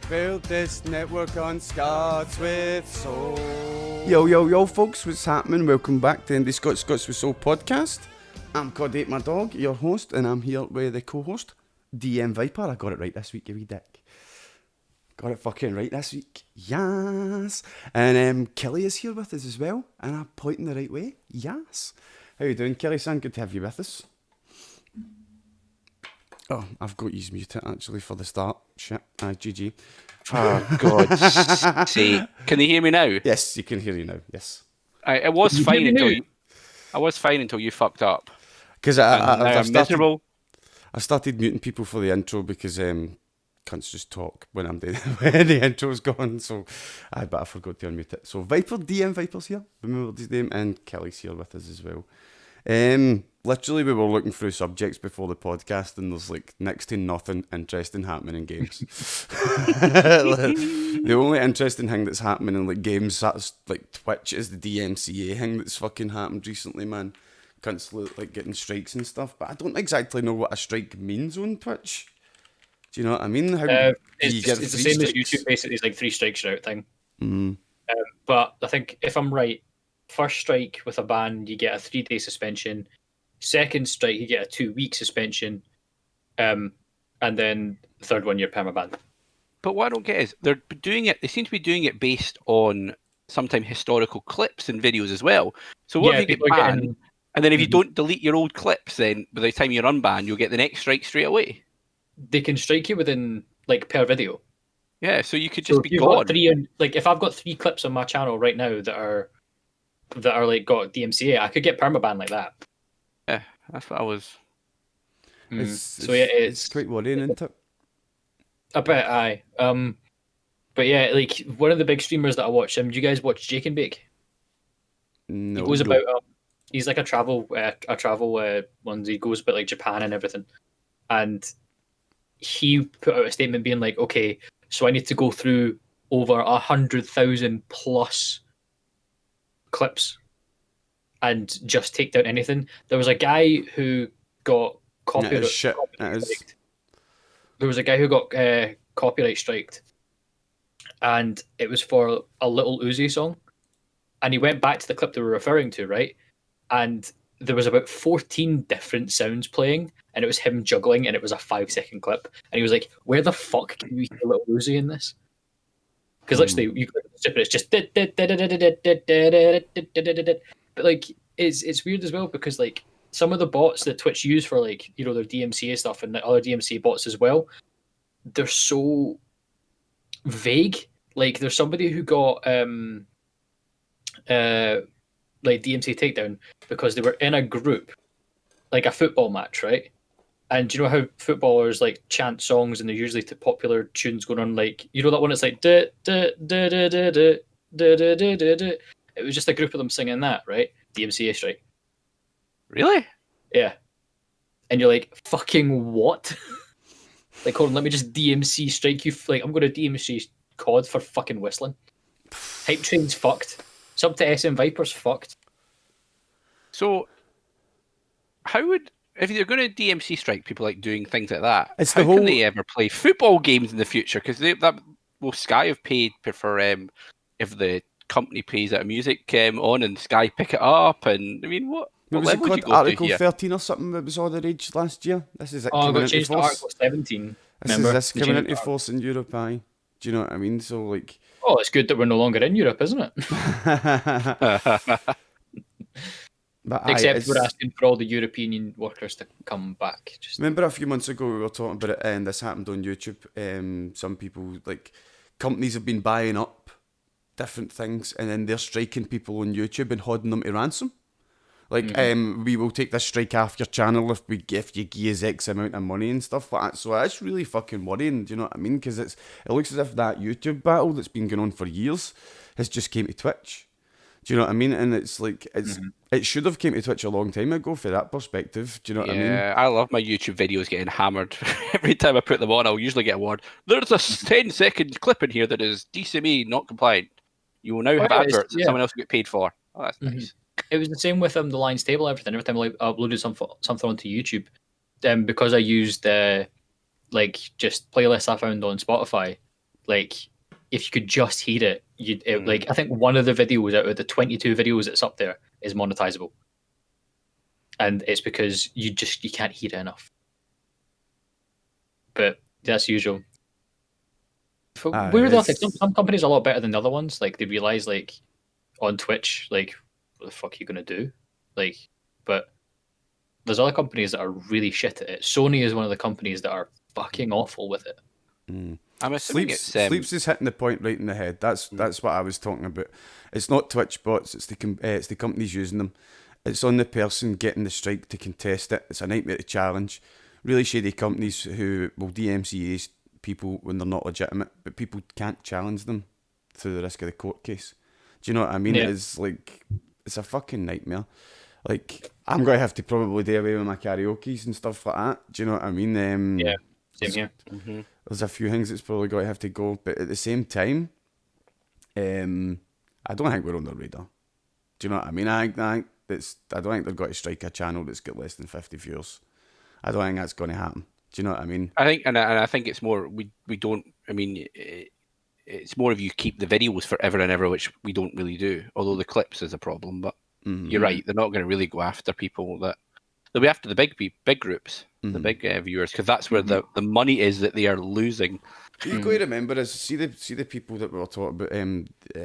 Build this network on Scots with Soul. Yo, folks, what's happening? Welcome back to IndiScots Scots with Soul podcast. I'm COD8MYdog, your host, and I'm here with the co-host, DMviper. I got it right this week, you wee dick. Got it fucking right this week. Yes. And Kelly is here with us as well, and I'm pointing the right way. Yes. How you doing, Kelly, son? Good to have you with us. Oh, I've got you muted actually for the start. Shit. GG. Oh, God's sake. Can you hear me now? Yes, you can hear you now. Yes. It was fine until you fucked up. Because I'm miserable. I started muting people for the intro because cunts just talk when I'm doing when the intro's gone. So I forgot to unmute it. So DMviper's here. Remember his name, and Kelly's here with us as well. Literally, we were looking through subjects before the podcast, and there's like next to nothing interesting happening in games. The only interesting thing that's happening in like games, that's like Twitch, is the DMCA thing that's fucking happened recently, man. Cunts like getting strikes and stuff, but I don't exactly know what a strike means on Twitch. Do you know what I mean? How it's the same as YouTube. Basically, it's like 3 strikes you're out thing. But I think if I'm right, first strike with a ban, you get a 3-day suspension. Second strike, you get a 2-week suspension. And then the third one, you're permabanned. But what I don't get is they seem to be doing it based on sometimes historical clips and videos as well. So what if you get banned, and then if you don't delete your old clips, then by the time you're unbanned, you'll get the next strike straight away? They can strike you within, like, per video. Yeah, so you could just be gone. If I've got 3 clips on my channel right now that are like got DMCA, I could get permaban like that. Yeah, that's what I was. It's quite worrying, isn't it? I bet, aye. But yeah, like one of the big streamers that I watch, do you guys watch Jake and Bake? No. He goes about. He's like a travel one. He goes about like Japan and everything, and he put out a statement being like, "Okay, so I need to go through over 100,000 plus clips and just take down anything." There was a guy who got copyright. There was a guy who got copyright striked, and it was for a Little Uzi song. And he went back to the clip they were referring to, right? And there was about 14 different sounds playing, and it was him juggling, and it was a 5-second clip. And he was like, "Where the fuck can you hear Little Uzi in this?" Because literally, you click the strip, and it's just. But like, it's weird as well because like some of the bots that Twitch use for like their DMCA stuff and the other DMCA bots as well, they're so vague. Like there's somebody who got like DMCA takedown because they were in a group, like a football match, right? And do you know how footballers like chant songs and they're usually to popular tunes going on, like that one that's like da da da da da da da da da da da. It was just a group of them singing that, right? DMCA strike. Really? Yeah. And you're like, fucking what? Like, hold on, let me just DMC strike you. Like, I'm going to DMC COD for fucking whistling. Hype Train's fucked. Sub to SM Viper's fucked. So, if you're going to DMC strike people like doing things like that, can they ever play football games in the future? Because Sky have paid for if the company pays out music on and Sky pick it up, and I mean what was it called? Article 13 or something that was all the rage last year. This is it. Oh, I got changed to Article 17. This coming into force in Europe, aye. Do you know what I mean? So like, oh, it's good that we're no longer in Europe, isn't it? But except we're asking for all the European workers to come back. Remember a few months ago we were talking about it, and this happened on YouTube. Some people, like companies, have been buying up different things, and then they're striking people on YouTube and holding them to ransom. Like, we will take this strike off your channel if you give us X amount of money and stuff like that. So it's really fucking worrying. Do you know what I mean? Because it looks as if that YouTube battle that's been going on for years has just came to Twitch. Do you know what I mean? And it's like it should have came to Twitch a long time ago for that perspective. Do you know what I mean? Yeah, I love my YouTube videos getting hammered. Every time I put them on, I'll usually get a word. There's a 10-second clip in here that is DCMA not compliant. You will now have adverts that someone else will get paid for. Oh, that's nice. It was the same with the Lions Table, everything. Every time I uploaded something onto YouTube, because I used like just playlists I found on Spotify, like if you could just hear it, like I think one of the videos out of the 22 videos that's up there is monetizable, and it's because you can't hear it enough. But that's usual. Weirdly enough, some companies are a lot better than the other ones. Like they realize, like on Twitch, like what the fuck are you gonna do? Like, but there's other companies that are really shit at it. Sony is one of the companies that are fucking awful with it. I'm assuming Sleeps is hitting the point right in the head. That's what I was talking about. It's not Twitch bots. It's the companies using them. It's on the person getting the strike to contest it. It's a nightmare to challenge. Really shady companies who will DMCA people when they're not legitimate, but people can't challenge them through the risk of the court case. Do you know what I mean? Yeah. It's like, it's a fucking nightmare. Like, I'm going to have to probably do away with my karaoke's and stuff like that. Do you know what I mean? Yeah, same here. There's a few things that's probably going to have to go, but at the same time, I don't think we're on the radar. Do you know what I mean? I don't think they've got to strike a channel that's got less than 50 viewers. I don't think that's going to happen. Do you know what I mean? I think, and I think it's more we don't. I mean, it's more of you keep the videos forever and ever, which we don't really do. Although the clips is a problem, but you're right. They're not going to really go after people that they'll be after the big groups, the big viewers, because that's where the money is that they are losing. You got to remember is see the people that we were talking about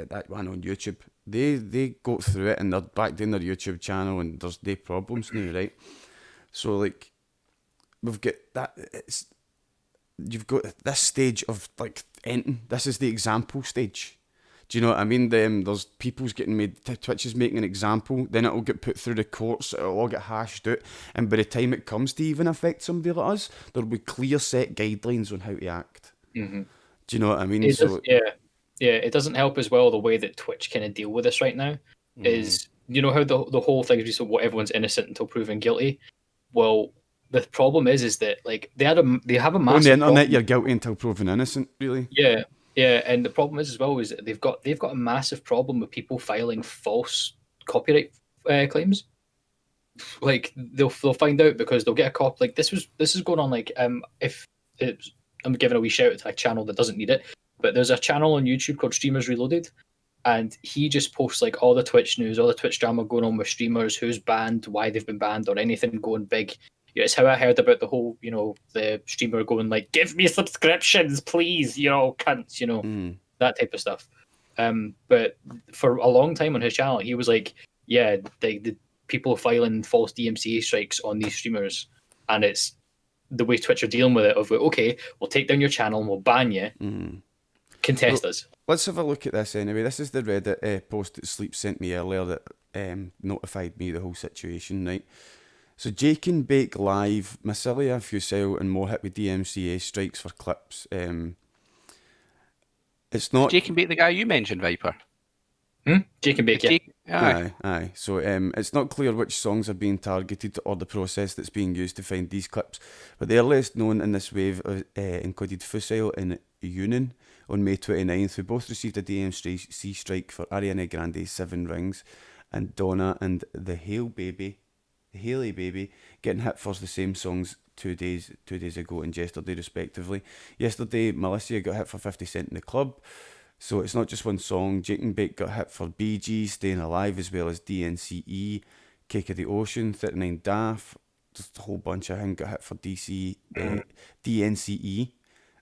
that one on YouTube. They go through it and they're back doing their YouTube channel and there's their problems now, right? So like we've got that. You've got this stage of like ending. This is the example stage. Do you know what I mean? There's people's getting made. Twitch is making an example. Then it'll get put through the courts. It'll all get hashed out. And by the time it comes to even affect somebody like us, there'll be clear set guidelines on how to act. Do you know what I mean? It doesn't help as well the way that Twitch kind of deal with this right now. Is you know how the whole thing is just what everyone's innocent until proven guilty. Well, the problem is that like they have a massive on the internet problem. you're guilty until proven innocent. Really? Yeah, and the problem is as well is that they've got a massive problem with people filing false copyright claims. Like they'll find out because they'll get a cop. Like this is going on. Like if it's, I'm giving a wee shout out to a channel that doesn't need it, but there's a channel on YouTube called Streamers Reloaded, and he just posts like all the Twitch news, all the Twitch drama going on with streamers, who's banned, why they've been banned, or anything going big. Yeah, it's how I heard about the whole, the streamer going like, "Give me subscriptions, please, cunts," that type of stuff. But for a long time on his channel, he was like, "Yeah, the people filing false DMCA strikes on these streamers, and it's the way Twitch are dealing with it. Of okay, we'll take down your channel and we'll ban you. Contest us." Let's have a look at this anyway. This is the Reddit post that Sleep sent me earlier that notified me the whole situation, right? So Jake and Bake Live, Massilia, Fusel and more hit with DMCA strikes for clips. It's not... Jake and Bake the guy you mentioned, Viper? Jake and Bake, yeah. Aye. So it's not clear which songs are being targeted or the process that's being used to find these clips. But the earliest known in this wave included Fusel and Union on May 29th, who both received a DMCA strike for Ariana Grande's 7 Rings and Donna and the Haley Baby getting hit for the same songs 2 days ago and yesterday respectively. Yesterday, Melissa got hit for 50 Cent in the Club. So it's not just one song. Jake and Bake got hit for BG, Staying Alive, as well as DNCE, Cake of the Ocean, 39 Daft, just a whole bunch of things got hit for DNCE.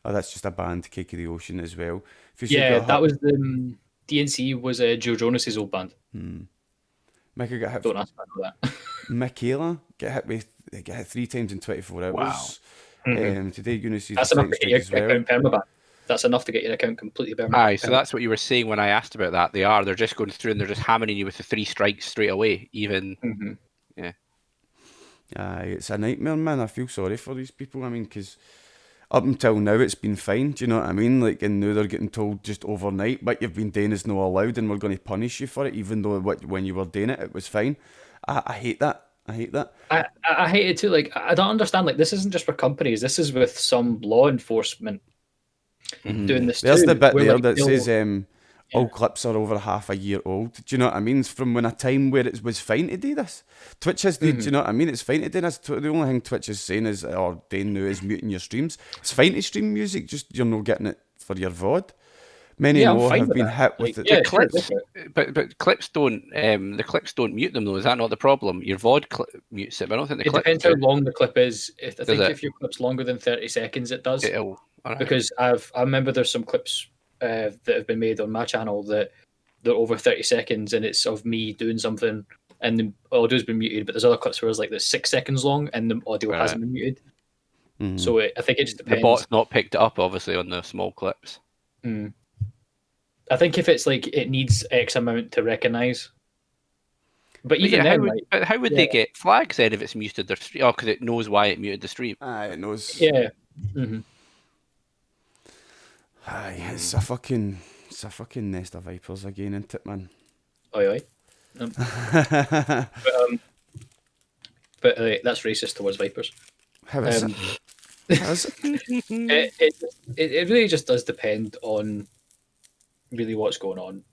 Oh, that's just a band, Cake of the Ocean as well. That was the DNCE was Joe Jonas's old band. Micah got hit. Don't ask me about that. Michaela get hit 3 times in 24 hours. Wow. Today, Eunice that's enough to get your account permaban. That's enough to get your account completely permaban. Aye, so that's what you were saying when I asked about that. They're just going through and they're just hammering you with the 3 strikes straight away. Even, yeah. Aye, it's a nightmare, man. I feel sorry for these people. I mean, because up until now it's been fine. Do you know what I mean? Like, and now they're getting told just overnight, what you've been doing is not allowed, and we're going to punish you for it, even though when you were doing it, it was fine. I hate that. I hate it too. Like, I don't understand. Like, this isn't just for companies. This is with some law enforcement doing this. There's too, the bit there like, that says all clips are over half a year old. Do you know what I mean? It's from when a time where it was fine to do this. Twitch has, do you know what I mean? It's fine to do this. The only thing Twitch is saying is, or doing now, is muting your streams. It's fine to stream music, just you're not getting it for your VOD. Many Yeah, I'm more fine have with been that. hit Like, with yeah, it. The sure, go clips, for it. but clips don't mute them though. Is that not the problem? Your VOD mutes it, but I don't think the It clips depends do. how long the clip is. I Does think it? if your clip's longer than 30 seconds, it does. It'll. All right. Because I remember there's some clips that have been made on my channel that they're over 30 seconds, and it's of me doing something, and the audio's been muted. But there's other clips where it's like 6 seconds long, and the audio Right. hasn't been muted. Mhm. So I think it just The depends. bot's not picked it up, obviously, on the small clips. Mm. I think if it's like it needs X amount to recognize, but even then, how would they get flags then if it's muted their stream? Oh, because it knows why it muted the stream. It knows. yeah. Mm-hmm. Aye, it's a fucking nest of vipers again, isn't it, man? Oi. But that's racist towards vipers. How is Um, it? How is it? it really just does depend on really what's going on,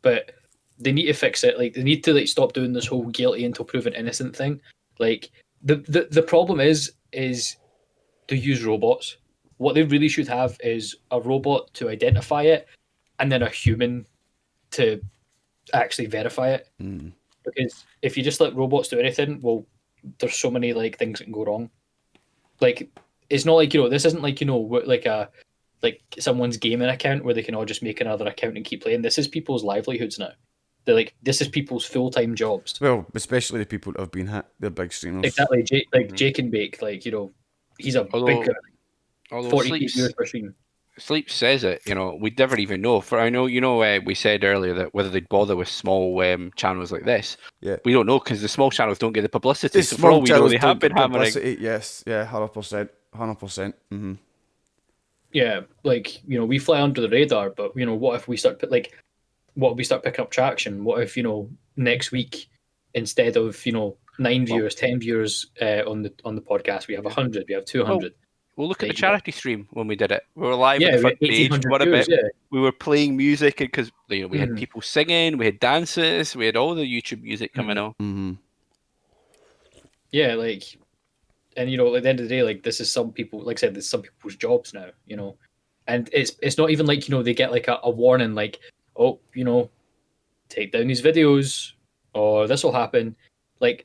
but they need to fix it. Like they need to stop doing this whole guilty until proven innocent thing. Like the problem is to use robots. What they really should have is a robot to identify it, and then a human to actually verify it. Mm. Because if you just let robots do anything, well, there's so many things that can go wrong. Like it's not like this isn't like like someone's gaming account where they can all just make another account and keep playing. This is people's livelihoods now. They're this is people's full-time jobs. Well, especially the people that have been hit. They're big streamers. Exactly. Jake and Bake, he's a big 40 viewers per stream. Sleep says it. We'd never even know. I know, we said earlier that whether they'd bother with small channels like this, we don't know because the small channels don't get the publicity. The so for all we know, they have been hammering. hammering. Yes, 100%. Mm-hmm. Yeah, we fly under the radar, but what if we start picking up traction? What if next week instead of 9 viewers, 10 viewers on the podcast, we have 100, we have 200. Well, look at the charity stream when we did it. We were live on the we front had page. 1,800 viewers, We were playing music because we had people singing, we had dances, we had all the YouTube music coming on. Mm-hmm. Yeah, and at the end of the day, this is some people. Like I said, there's some people's jobs now. And it's not even they get a warning take down these videos or this will happen.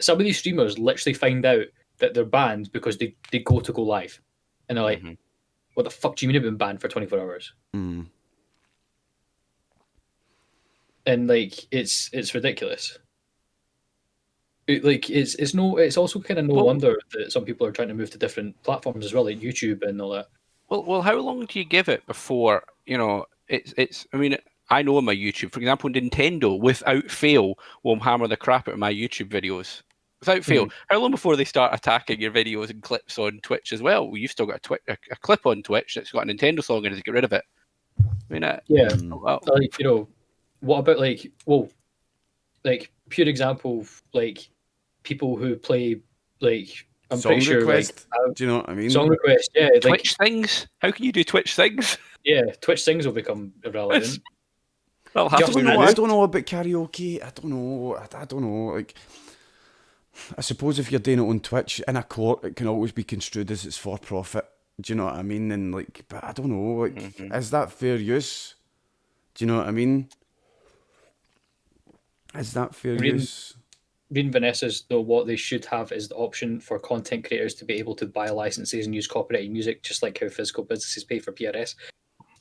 Some of these streamers literally find out that they're banned because they go live. And they're like, what the fuck do you mean I've been banned for 24 hours? Mm. And it's ridiculous. It's also kind of no wonder that some people are trying to move to different platforms as well, like YouTube and all that. Well, how long do you give it before it's? I mean, I know on my YouTube, for example, Nintendo, without fail, will hammer the crap out of my YouTube videos. Without fail. How long before they start attacking your videos and clips on Twitch as well? Well, you've still got a clip on Twitch that's got a Nintendo song in it to get rid of it. I mean, what about pure example, people who play I'm Song pretty sure request. Do you know what I mean? Song request, yeah. Twitch things. How can you do Twitch things? Yeah, Twitch things will become irrelevant. I don't know about karaoke. I don't know. I suppose if you're doing it on Twitch in a court, it can always be construed as it's for profit. Do you know what I mean? And but I don't know. Is that fair use? Do you know what I mean? Is that fair use? Reading Vanessa's, though, what they should have is the option for content creators to be able to buy licenses and use copyrighted music, just like how physical businesses pay for PRS.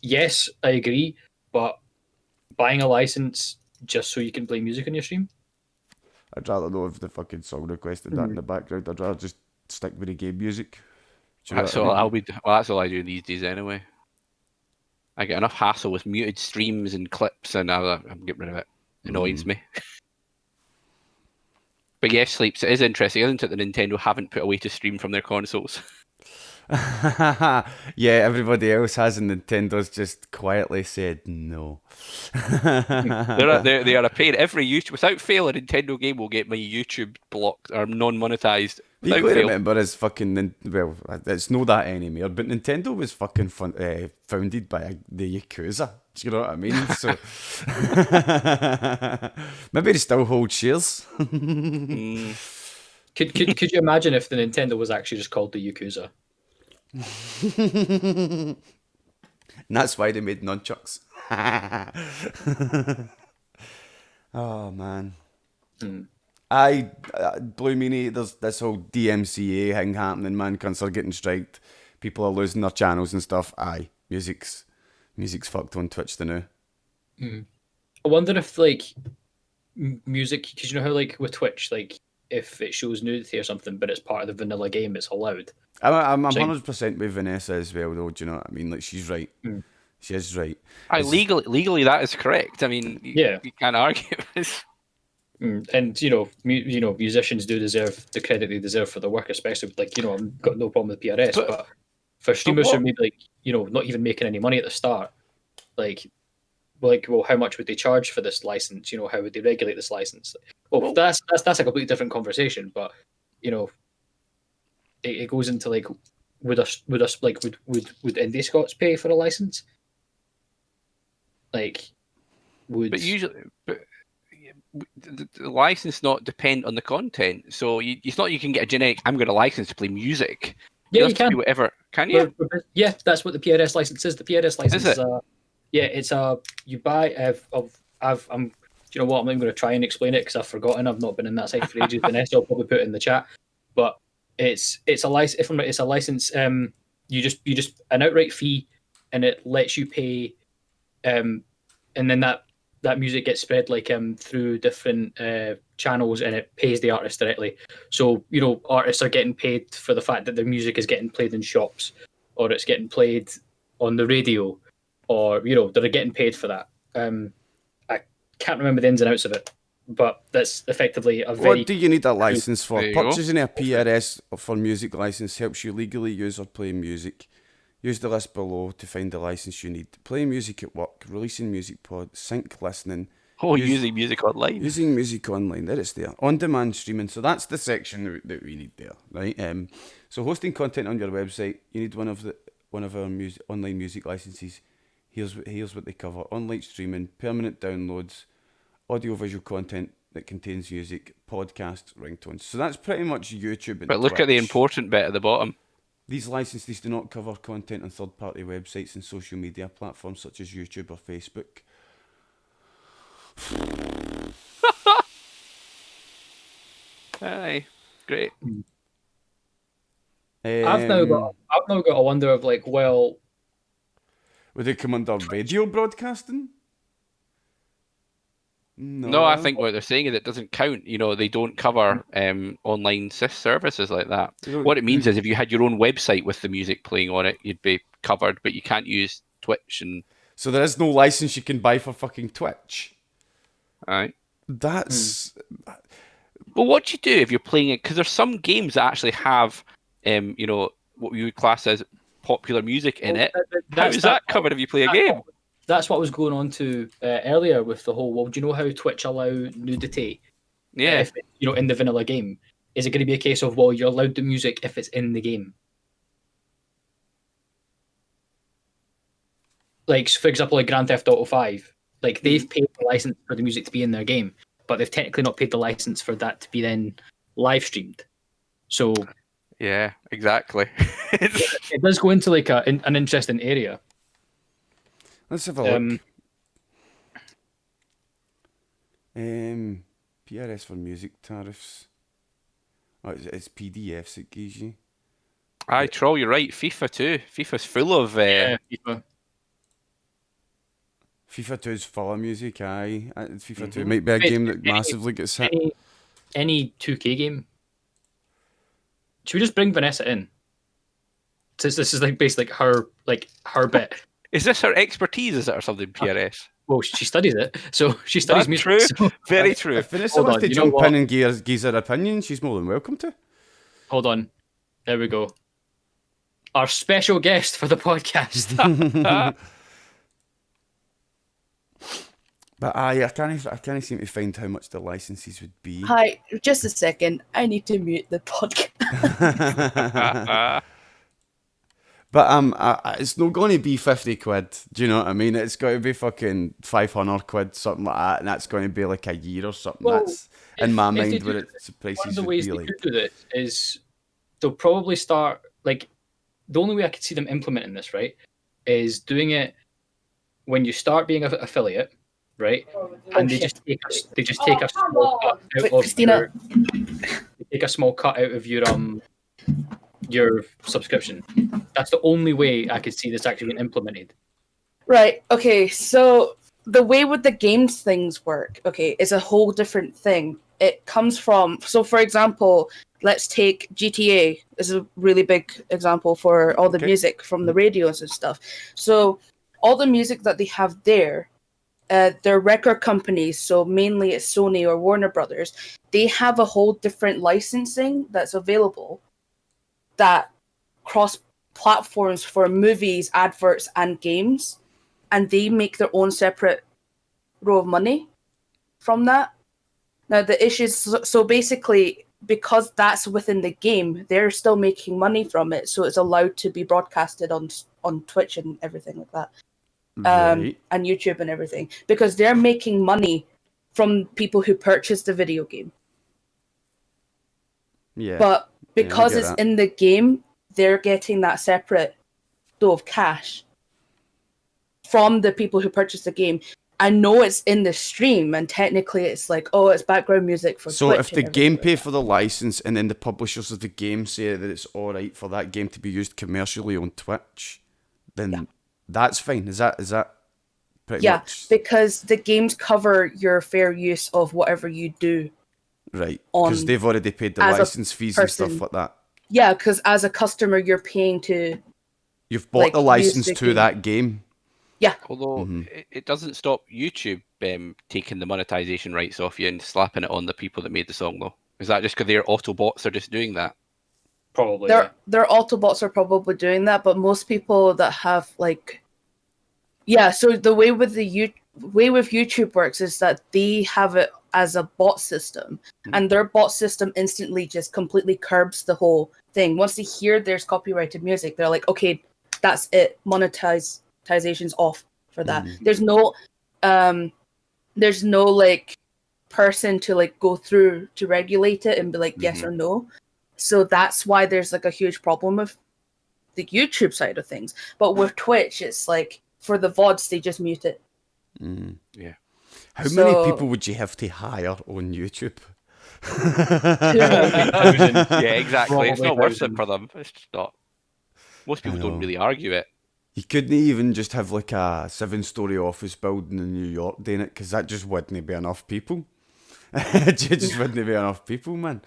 Yes, I agree, but buying a license just so you can play music on your stream? I'd rather know if the fucking song requested that in the background. I'd rather just stick with the game music. That's all that's all I do these days anyway. I get enough hassle with muted streams and clips, and I'm getting rid of it. It annoys me. But yes, Sleeps, it is interesting, isn't it, that Nintendo haven't put a way to stream from their consoles? Yeah, everybody else has, and Nintendo's just quietly said no. They are a pain. Every YouTube, without fail, a Nintendo game will get my YouTube blocked or non-monetized. You got to remember, it's fucking it's not that anymore. But Nintendo was fucking founded by the Yakuza. Do you know what I mean? So maybe they still hold shares. Could you imagine if the Nintendo was actually just called the Yakuza? And that's why they made nunchucks. Oh, man. Blue Meanie, there's this whole DMCA thing happening, man. Cunts are getting striked. People are losing their channels and stuff. Aye, music's fucked on Twitch now. I wonder if, like, music, because you know how, like, with Twitch, like, if it shows nudity or something, but it's part of the vanilla game, it's allowed. I'm 100% with Vanessa as well, though. Do you know what I mean? Like, she's right. She is right. Legally, that is correct. I mean, you can't argue this. And musicians do deserve the credit they deserve for their work, especially like I've got no problem with PRS, but for streamers who are maybe not even making any money at the start, well, how much would they charge for this license? How would they regulate this license? Well, that's a completely different conversation, but it goes into like would IndiScots pay for a license? But the license not depend on the content. So it's not you can get a generic. I'm going to license to play music. Yeah, you can do whatever. Can you? Yeah, that's what the PRS license is. The PRS license is it's you buy. I'm. Do you know what? I'm not even going to try and explain it because I've forgotten. I've not been in that site for ages. Vanessa will probably put it in the chat. But it's a license. If it's a license, you just an outright fee, and it lets you pay, and then that music gets spread through different channels, and it pays the artist directly. So artists are getting paid for the fact that their music is getting played in shops, or it's getting played on the radio, or they're getting paid for that. I can't remember the ins and outs of it, but that's effectively a very. What do you need a license for? Purchasing a PRS for music license helps you legally use or play music. Use the list below to find the license you need. Play music at work, releasing music pod, sync listening. Using music online. Using music online, there it's there. On-demand streaming, so that's the section that we need there, right? So hosting content on your website, you need one of our online music licenses. Here's what they cover: online streaming, permanent downloads, audio-visual content that contains music, podcasts, ringtones. So that's pretty much YouTube and But look at the important bit at the bottom. These licenses do not cover content on third-party websites and social media platforms such as YouTube or Facebook. Aye, great. I've now got a wonder of would they come under radio broadcasting? No, I think what they're saying is it doesn't count. They don't cover online services like that. What it means is if you had your own website with the music playing on it, you'd be covered, but you can't use Twitch and. So there is no license you can buy for fucking Twitch. Aye. That's. Well, what do you do if you're playing it? Because there's some games that actually have, what we would class as popular music in it. How is that covered if you play a game? That's what I was going on to earlier with the whole. Well, do you know how Twitch allow nudity? Yeah. In the vanilla game, is it going to be a case of you're allowed the music if it's in the game? Like, for example, Grand Theft Auto 5, they've paid the license for the music to be in their game, but they've technically not paid the license for that to be then live streamed. So. Yeah, exactly. It does go into an interesting area. Let's have a look. PRS for music tariffs. Oh, it's PDFs it gives you. Aye, Troll, you're right. FIFA too. FIFA's full of. FIFA. FIFA 2 is full of music, aye. FIFA 2 might be a game that massively gets hit. Any 2K game. Should we just bring Vanessa in? Since this is basically her bit. Is this her expertise, is it, or something, PRS? Well, she studies it, so she studies music. True. So. Very true. If Vanessa wants to jump in and give her opinion, she's more than welcome to. Hold on. There we go. Our special guest for the podcast. But I can't seem to find how much the licenses would be. Hi, just a second. I need to mute the podcast. But it's not going to be 50 quid. Do you know what I mean? It's going to be fucking 500 quid, something like that, and that's going to be like a year or something. Well, that's in my mind where it's prices one of the would ways be they like. could do this is they'll probably start the only way I could see them implementing this, right, is doing it when you start being an affiliate, right? And they just take a small cut out of your your subscription. That's the only way I could see this actually being implemented. Right. Okay. So the way with the games things work, okay, is a whole different thing. It comes from, so for example, let's take GTA as a really big example for all the music from the radios and stuff. So all the music that they have there, their record companies, so mainly it's Sony or Warner Brothers, they have a whole different licensing that's available that cross platforms for movies, adverts, and games, and they make their own separate row of money from that. Now the issue is, so basically, because that's within the game, they're still making money from it, so it's allowed to be broadcasted on Twitch and everything like that, and YouTube and everything, because they're making money from people who purchase the video game. Yeah. But because it's in the game, they're getting that separate flow of cash from the people who purchase the game. I know it's in the stream, and technically it's like, oh, it's background music for so Twitch. So if the game pay for the license, and then the publishers of the game say that it's all right for that game to be used commercially on Twitch, then that's fine. Is that pretty much? Yeah, because the games cover your fair use of whatever you do. Right, because they've already paid the license fees and stuff like that. Yeah, because as a customer, you're paying to... You've bought the license to that game. Yeah. Although it doesn't stop YouTube taking the monetization rights off you and slapping it on the people that made the song, though. Is that just because their Autobots are just doing that? Probably. Their Autobots are probably doing that, but most people that have like... Yeah, so the way with YouTube works is that they have it as a bot system, and their bot system instantly just completely curbs the whole thing. Once they hear there's copyrighted music, they're like, okay, that's it. Monetization's off for that. There's no like person to like go through to regulate it and be like yes or no. So that's why there's like a huge problem with the YouTube side of things. But with Twitch, it's like for the VODs, they just mute it. Yeah. How many people would you have to hire on YouTube? Yeah, exactly. It's not worth it for them. It's just not. Most people don't really argue it. You couldn't even just have like a 7-story office building in New York doing it, because that just wouldn't be enough people. It just wouldn't be enough people, man.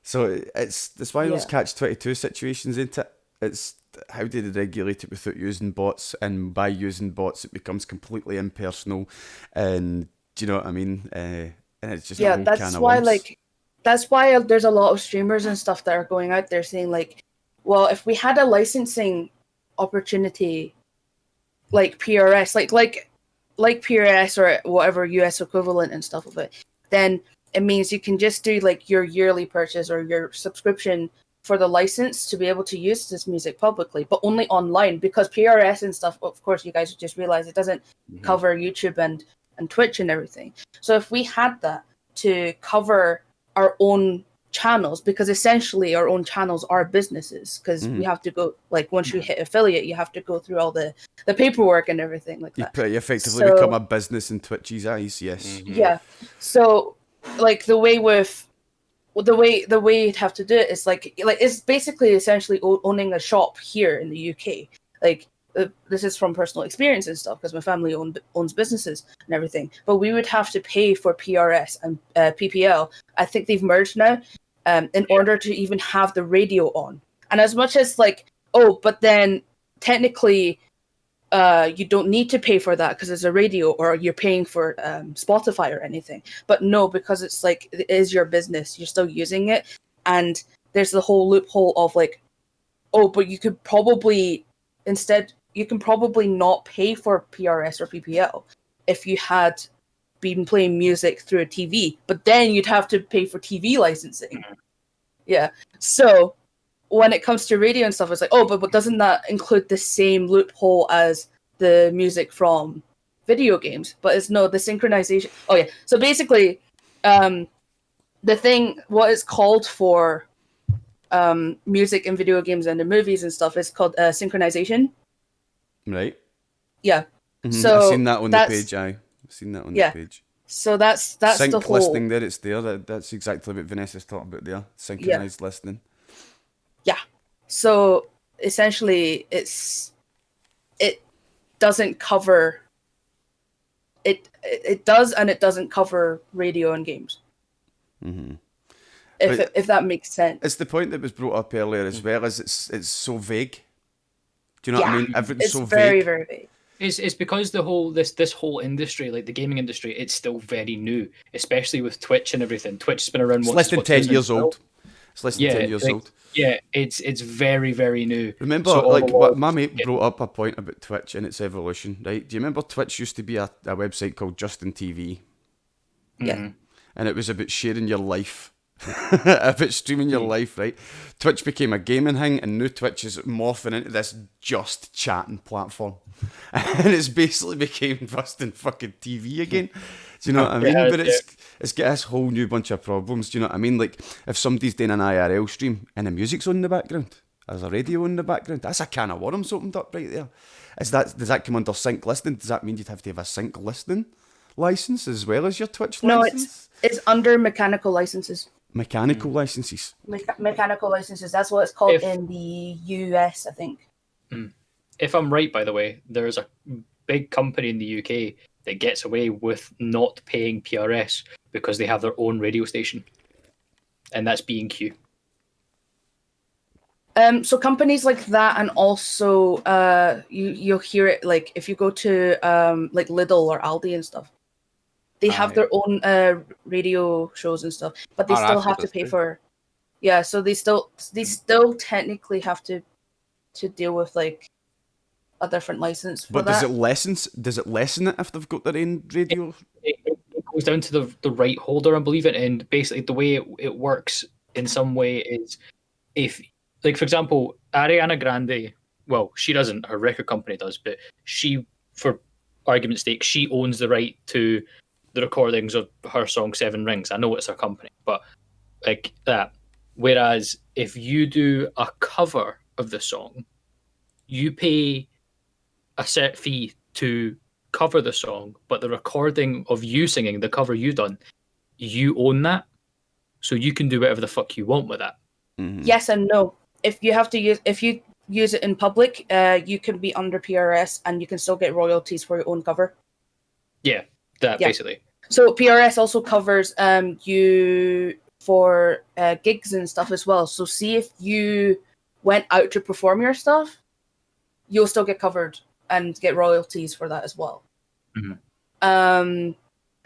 So it's one of those catch-22 situations, ain't it? It's how do they regulate it without using bots, and by using bots it becomes completely impersonal, and do you know what I mean? And it's just a whole can of worms. That's why there's a lot of streamers and stuff that are going out there saying like, well, if we had a licensing opportunity like PRS, like PRS or whatever US equivalent and stuff of it, then it means you can just do like your yearly purchase or your subscription for the license to be able to use this music publicly, but only online, because PRS and stuff, of course, you guys just realize it doesn't cover YouTube and Twitch and everything. So if we had that to cover our own channels, because essentially our own channels are businesses, because we have to go, like once you hit affiliate, you have to go through all the paperwork and everything like that. You effectively become a business in Twitch's eyes, yes. Yeah. So like the way you'd have to do it is like it's basically essentially owning a shop here in the UK. Like this is from personal experience and stuff, because my family owns businesses and everything. But we would have to pay for PRS and PPL. I think they've merged now, in order to even have the radio on. And as much as like, but then technically, you don't need to pay for that because it's a radio, or you're paying for Spotify or anything. But no, because it's like, it is your business, you're still using it. And there's the whole loophole of like, but you could probably not pay for PRS or PPL if you had been playing music through a TV, but then you'd have to pay for TV licensing. Yeah. So when it comes to radio and stuff, it's like, but doesn't that include the same loophole as the music from video games? But it's no, the synchronization. Oh yeah. So basically, the thing, what is called for music in video games and in movies and stuff is called synchronization. Right. Yeah. Mm-hmm. So I've seen that on the page. I've seen that on the page. So that's sync the whole listening there. It's there. That's exactly what Vanessa's talking about there. Synchronized listening. Yeah. So essentially, it doesn't cover. It does and it doesn't cover radio and games. Mm-hmm. If that makes sense. It's the point that was brought up earlier as well, as it's so vague. Do you know what I mean? Everything's so very, vague. very vague. It's because the whole this whole industry, like the gaming industry, it's still very new, especially with Twitch and everything. Twitch has been around. It's less than 10 years old. It's less than 10 years old. Yeah, it's very, very new. Remember, what my mate brought up a point about Twitch and its evolution, right? Do you remember Twitch used to be a website called Justin TV? Yeah. Mm-hmm. And it was about sharing your life. About streaming your life, right? Twitch became a gaming thing, and now Twitch is morphing into this just chatting platform. And it's basically became Justin fucking TV again. Do you know what I mean? But it's got this whole new bunch of problems. Do you know what I mean? Like, if somebody's doing an IRL stream and the music's on in the background, there's a radio in the background, that's a can of worms opened up right there. Does that come under sync listening? Does that mean you'd have to have a sync listening license as well as your Twitch license? No, it's under mechanical licenses. Mechanical licenses. Mechanical licenses. That's what it's called in the US, I think. If I'm right, by the way, there's a big company in the UK that gets away with not paying PRS because they have their own radio station, and that's B&Q. So companies like that, and also you'll hear it like if you go to like Lidl or Aldi and stuff. They have their own radio shows and stuff, but they still have to pay for. Yeah, so they still technically have to deal with like a different license. For but that. Does it lessen it if they've got their own radio? It goes down to the right holder, I believe it, and basically the way it works in some way is if, like for example, Ariana Grande, well, she doesn't, her record company does, but she, for argument's sake, she owns the right to the recordings of her song Seven Rings. I know it's her company, but like that. Whereas if you do a cover of the song, you pay a set fee to cover the song, but the recording of you singing the cover you done, you own that, so you can do whatever the fuck you want with that. Mm-hmm. Yes and no. If you use it in public, you can be under PRS and you can still get royalties for your own cover. Yeah, basically. So PRS also covers you for gigs and stuff as well. So see if you went out to perform your stuff, you'll still get covered and get royalties for that as well. Mm-hmm.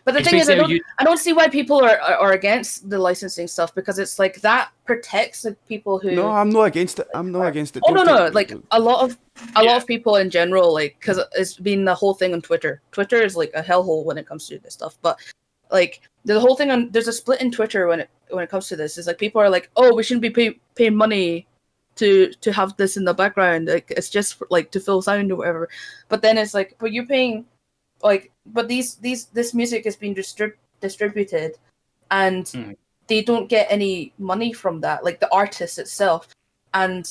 But the thing is, I don't see why people are against the licensing stuff, because it's like that protects the people who. No, I'm not against it. I'm not against it. Oh no! Like a lot of people in general, like, because it's been the whole thing on Twitter. Twitter is like a hellhole when it comes to this stuff. But like the whole thing on, there's a split in Twitter when it comes to this. Is like people are like, oh, we shouldn't be paying money to have this in the background. Like it's just like to fill sound or whatever. But then it's like, but you're paying. Like, but this music is being distributed, and they don't get any money from that, like the artist itself. And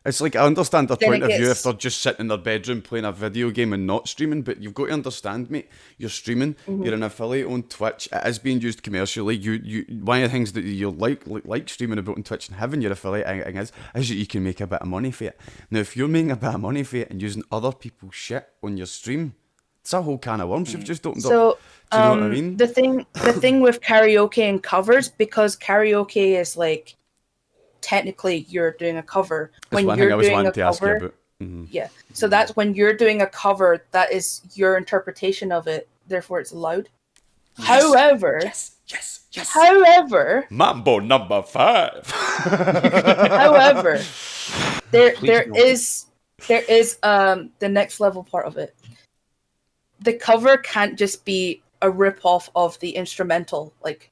it's like, I understand their point of view if they're just sitting in their bedroom playing a video game and not streaming, but you've got to understand, mate, you're streaming, you're an affiliate on Twitch, it is being used commercially. You one of the things that you like streaming about on Twitch and having your affiliate thing is that you can make a bit of money for it. Now, if you're making a bit of money for it and using other people's shit on your stream, it's a whole can of worms you've just opened up. So, do you know what I mean? The thing with karaoke and covers, because karaoke is like technically you're doing a cover. That's one thing I was wanting to ask you about. Mm-hmm. Yeah. So that's when you're doing a cover, that is your interpretation of it, therefore it's allowed. Yes. However, yes. However, Mambo number 5. However, there is the next level part of it. The cover can't just be a rip-off of the instrumental, like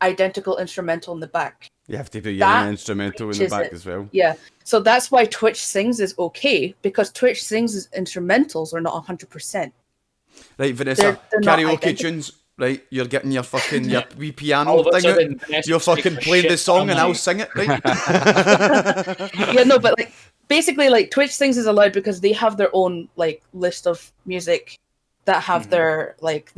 identical instrumental in the back. You have to do your own instrumental in the back as well. Yeah. So that's why Twitch Sings is okay, because Twitch Sings' instrumentals are not 100%. Right, Vanessa, they're karaoke tunes, right? You're getting your fucking your wee piano thing out. You're fucking playing the song and I'll sing it, right? Yeah, no, but like basically like Twitch things is allowed because they have their own like list of music that have their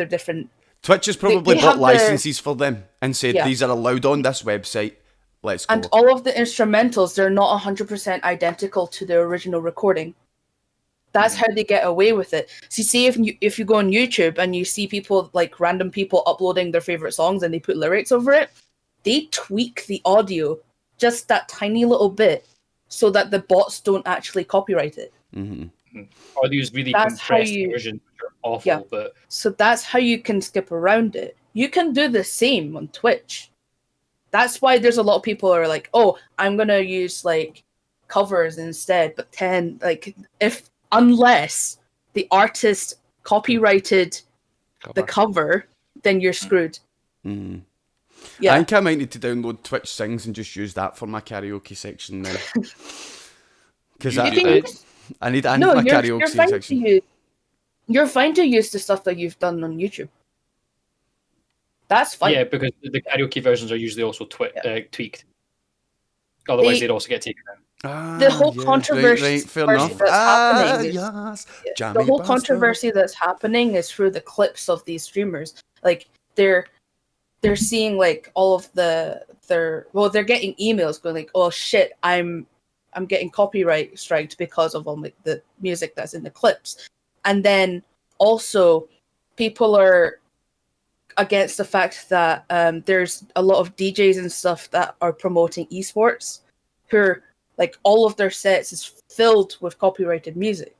different. Twitch has probably bought licenses for them and said these are allowed on this website. Let's go. And all of the instrumentals, they're not 100% identical to the original recording. That's how they get away with it. So see, if you go on YouTube and you see people, like random people uploading their favorite songs and they put lyrics over it, they tweak the audio just that tiny little bit so that the bots don't actually copyright it. Or they use really compressed versions, which are awful. But so that's how you can skip around it. You can do the same on Twitch. That's why there's a lot of people who are like, oh, I'm going to use like covers instead. But then unless the artist copyrighted the cover, then you're screwed. Yeah. I think I might need to download Twitch Sings and just use that for my karaoke section then. Because I need my karaoke section. You're fine to use the stuff that you've done on YouTube. That's fine. Yeah, because the karaoke versions are usually also tweaked. Otherwise, they'd also get taken down. The whole controversy that's happening the whole controversy that's happening is through the clips of these streamers. Like they're seeing like all of they're getting emails going like, oh shit, I'm getting copyright striked because of all like the music that's in the clips. And then also people are against the fact that there's a lot of DJs and stuff that are promoting esports who are, like, all of their sets is filled with copyrighted music.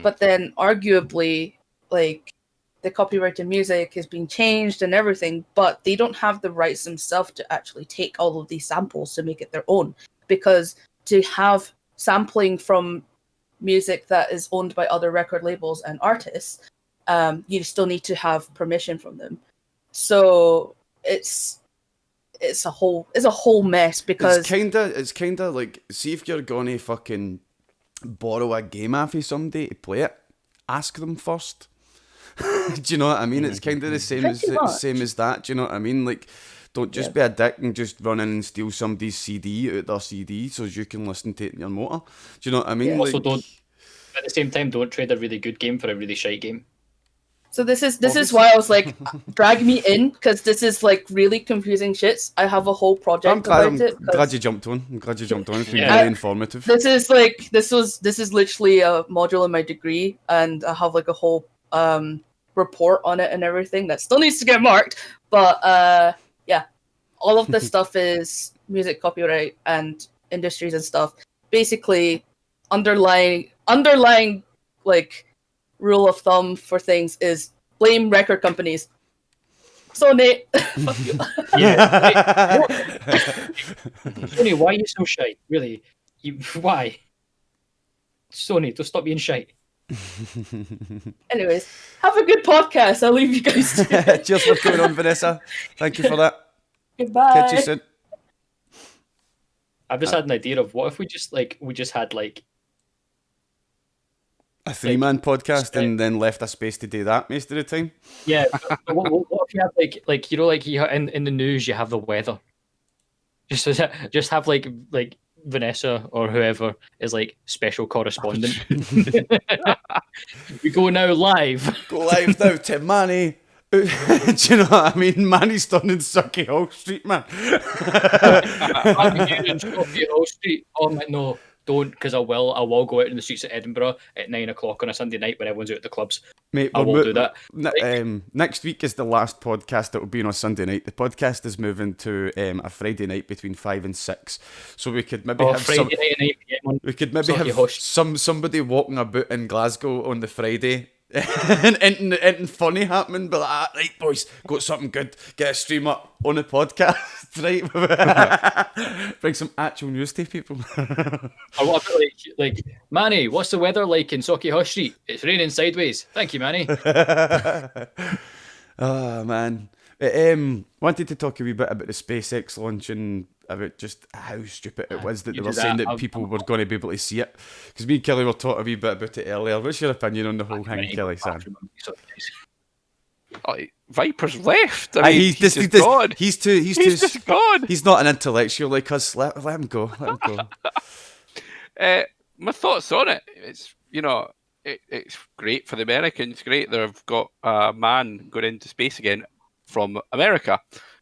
But then arguably, like, the copyrighted music is being changed and everything, but they don't have the rights themselves to actually take all of these samples to make it their own. Because to have sampling from music that is owned by other record labels and artists, you still need to have permission from them. So it's a whole mess because it's kinda like, see if you're gonna fucking borrow a game off of somebody to play it, ask them first. Do you know what I mean? It's kind of the same as that. Do you know what I mean? Like, don't just be a dick and just run in and steal somebody's CD out their CD so you can listen to it in your motor. Do you know what I mean? Yeah. Also, don't at the same time don't trade a really good game for a really shite game. So this is why I was like, drag me in, because this is like really confusing shits. I have a whole project about it. I'm glad you jumped on. It's been very informative. This is literally a module in my degree, and I have like a whole report on it and everything that still needs to get marked. But all of this stuff is music copyright and industries and stuff. Basically, underlying like rule of thumb for things is blame record companies. So Nate, fuck you. Sony, why are you so shy? Really? Why? Sony, don't stop being shy. Anyways, have a good podcast. I'll leave you guys to it. Cheers for coming on, Vanessa. Thank you for that. Goodbye. Catch you soon. I've just had an idea of what if we just had like a 3-man podcast and then left a space to do that most of the time. Yeah. what if you have like you know, like you in the news you have the weather. Just have like Vanessa or whoever is like special correspondent. We go now live. Go live now to Manny. Do you know what I mean? Manny's done in Sucky Hall Street, man. I'm here in Sucky Hall Street. Oh my, no, don't, because I will go out in the streets of Edinburgh at 9 o'clock on a Sunday night when everyone's out at the clubs. Mate, I will do that. Next week is the last podcast that will be on a Sunday night. The podcast is moving to a Friday night between 5 and 6. So we could maybe have Friday night and 8 PM. We could maybe have somebody walking about in Glasgow on the Friday. and funny happening, but like, right boys, got something good, get a stream up on the podcast, right? Bring some actual news to people. Or what about like Manny, what's the weather like in Socky Hall Street? It's raining sideways. Thank you, Manny. Oh man, wanted to talk a wee bit about the SpaceX launch and about just how stupid it was that they were saying that people were going to be able to see it. Because me and Kelly were talking a wee bit about it earlier. What's your opinion on the whole thing, Kelly? Sam? Viper's left. I mean, he's just gone. He's just gone. He's not an intellectual like us. Let him go. My thoughts on it. It's it's great for the Americans. Great, they've got a man going into space again from America,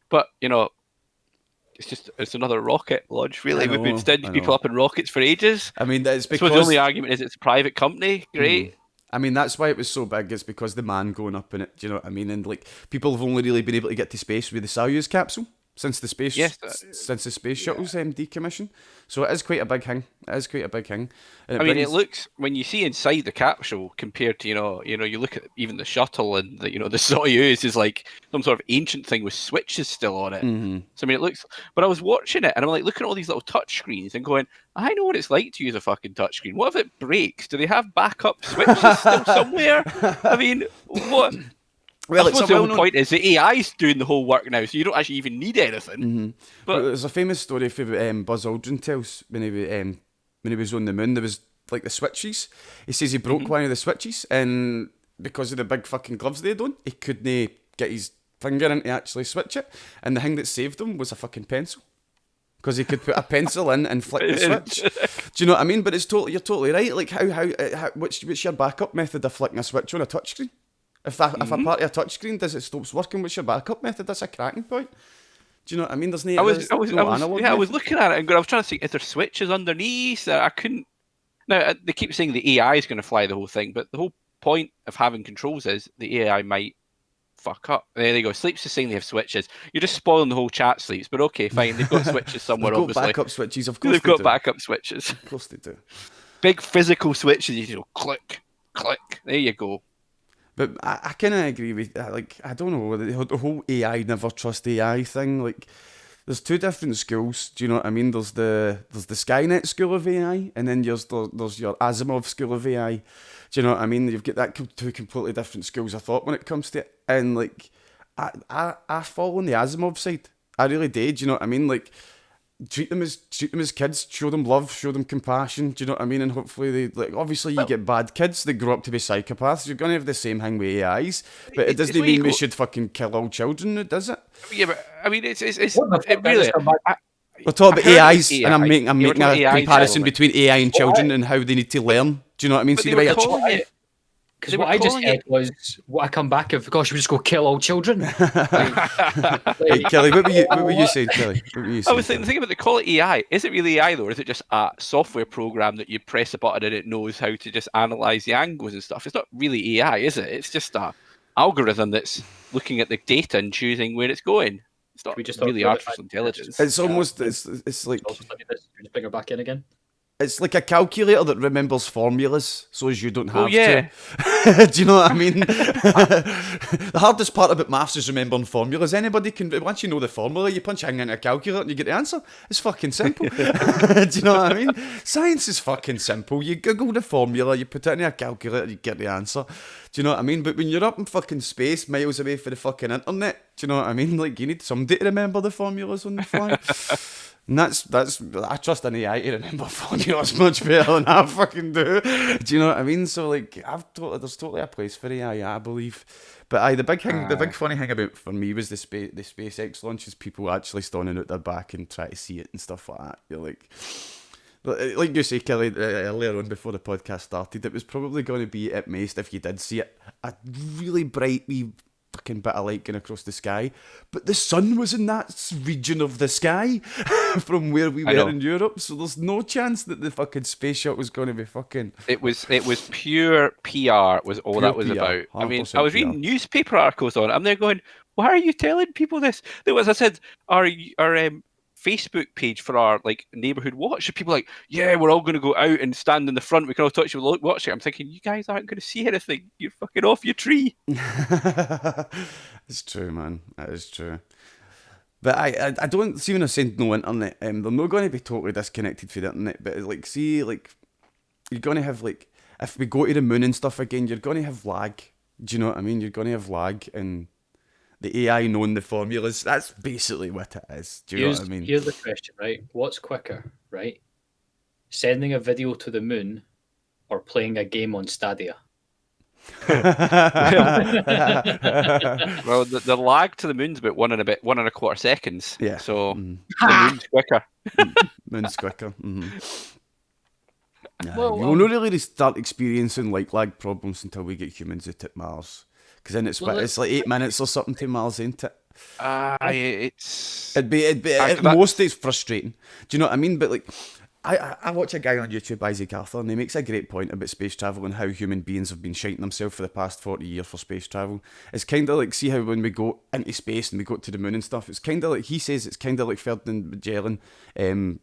but it's another rocket launch. Really, we've been sending people up in rockets for ages. I mean, that's because the only argument is it's a private company. Great. I mean, that's why it was so big. It's because the man going up in it. Do you know what I mean? And like, people have only really been able to get to space with the Soyuz capsule since the space shuttle's decommissioned. So it is quite a big thing. And it looks, when you see inside the capsule compared to you look at even the shuttle and the Soyuz is like some sort of ancient thing with switches still on it. Mm-hmm. So I mean, it looks. But I was watching it and I'm like looking at all these little touch screens and going, I know what it's like to use a fucking touchscreen. What if it breaks? Do they have backup switches still somewhere? I mean, what? Well, the whole point is the AI's doing the whole work now, so you don't actually even need anything. Mm-hmm. But there's a famous story for Buzz Aldrin tells when he was on the moon. There was like the switches. He says he broke one of the switches, and because of the big fucking gloves they had on, he couldn't get his finger in to actually switch it. And the thing that saved him was a fucking pencil. Because he could put a pencil in and flick the switch. Do you know what I mean? But you're totally right. Like what's your backup method of flicking a switch on a touchscreen? If a part of a touchscreen stops working, what's your backup method? That's a cracking point. Do you know what I mean? There's no. I was looking at it and I was trying to see if there's switches underneath. I couldn't. Now they keep saying the AI is going to fly the whole thing, but the whole point of having controls is the AI might fuck up. There they go. Sleeps is saying they have switches. You're just spoiling the whole chat, Sleeps. But okay, fine. They've got switches somewhere. They've got obviously, backup switches. Of course, they've got backup switches. Of course they do. Big physical switches. You know, click, click. There you go. But I kind of agree with, like, I don't know, the whole AI, never trust AI thing. Like, there's two different schools, do you know what I mean? There's the Skynet school of AI, and then there's your Asimov school of AI. Do you know what I mean? You've got that two completely different schools of thought when it comes to it. And, like, I fall on the Asimov side. I really did, do you know what I mean? Like, treat them as kids, show them love, show them compassion, do you know what I mean? And hopefully obviously you get bad kids that grow up to be psychopaths. You're going to have the same thing with AIs, but it doesn't mean we should fucking kill all children, does it? Yeah, but I mean, it's really. We're talking about AIs, and I'm making a comparison between AI and children and how they need to learn. Do you know what I mean? Because what I just said was, what I come back of, gosh, we just go kill all children. Hey, Kelly, what were you saying, Kelly? I was thinking about the call it AI. Is it really AI though, or is it just a software program that you press a button and it knows how to just analyze the angles and stuff? It's not really AI, is it? It's just a algorithm that's looking at the data and choosing where it's going. It's not really artificial intelligence. It's almost it's like. Just bring her back in again. It's like a calculator that remembers formulas so as you don't have to. Do you know what I mean? The hardest part about maths is remembering formulas. Anybody can, once you know the formula, you punch it into a calculator and you get the answer. It's fucking simple. Do you know what I mean? Science is fucking simple. You Google the formula, you put it in a calculator, you get the answer. Do you know what I mean? But when you're up in fucking space, miles away from the fucking internet, do you know what I mean? Like, you need somebody to remember the formulas on the fly. And that's I trust an AI to remember formulas much better than I fucking do. Do you know what I mean? So like, there's totally a place for AI, I believe. But the big funny thing about for me was the SpaceX launches. People actually standing out their back and try to see it and stuff like that. You're like you say, Kelly, earlier on before the podcast started, it was probably going to be at most, if you did see it, a really bright wee fucking bit of light going across the sky, but the sun was in that region of the sky from where we were in Europe, so there's no chance that the fucking space shot was going to be fucking. It was pure PR was all that was about. I mean, I was reading newspaper articles on it. I'm there going, why are you telling people this? There was, I said, our Facebook page for our like neighborhood watch. People like, yeah, we're all going to go out and stand in the front. We can all touch you, watch it. I'm thinking, you guys aren't going to see anything. You're fucking off your tree. It's true, man. That is true. But I don't see when I'm saying no internet. They're not going to be totally disconnected from the internet. But like, see, like you're going to have like, if we go to the moon and stuff again, you're going to have lag. Do you know what I mean? You're going to have lag and. The AI knowing the formulas, that's basically what it is. Do you know what I mean? Here's the question, right? What's quicker, right? Sending a video to the moon or playing a game on Stadia? Well, the lag to the moon's about 1.25 seconds. Yeah. So the moon's quicker. Moon's quicker. Mm-hmm. Well, we will not really start experiencing like lag problems until we get humans out at Mars. Because then it's like 8 minutes or something to Mars, ain't it? It'd be at most it's frustrating. Do you know what I mean? But like, I watch a guy on YouTube, Isaac Arthur, and he makes a great point about space travel and how human beings have been shiting themselves for the past 40 years for space travel. It's kind of like, see how when we go into space and we go to the moon and stuff, it's kind of like, he says it's kind of like Ferdinand Magellan and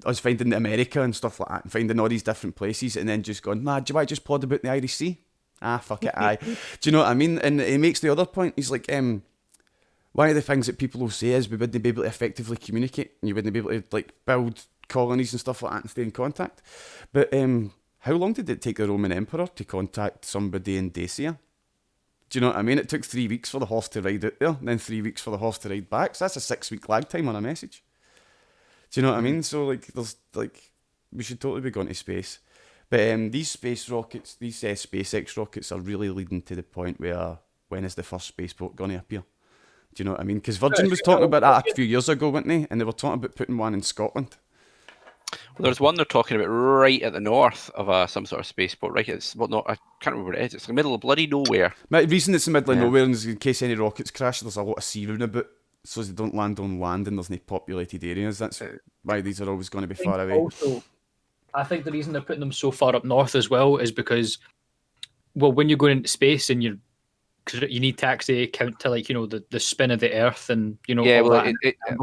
us finding America and stuff like that, and finding all these different places, and then just going, nah, do you want to just plod about the Irish Sea? Ah, fuck it, aye. Do you know what I mean? And he makes the other point, he's like, one of the things that people will say is we wouldn't be able to effectively communicate, and you wouldn't be able to like build colonies and stuff like that and stay in contact. But how long did it take the Roman Emperor to contact somebody in Dacia? Do you know what I mean? It took 3 weeks for the horse to ride out there, and then 3 weeks for the horse to ride back. So that's a 6-week lag time on a message. Do you know what I mean? So like, there's like, we should totally be going to space. But these space rockets, these SpaceX rockets are really leading to the point where when is the first spaceport going to appear? Do you know what I mean? Because Virgin was talking about that a few years ago, weren't they? And they were talking about putting one in Scotland. Well, there's one they're talking about right at the north of some sort of spaceport. Right, it's I can't remember what it is. It's in the middle of bloody nowhere. The reason it's in the middle of nowhere is in case any rockets crash, there's a lot of sea round about, so they don't land on land and there's no populated areas. That's why these are always going to be far away. Also, I think the reason they're putting them so far up north as well is because, well, when you're going into space and you need to actually account to, like, you know, the spin of the Earth and, you know, yeah, all well, that.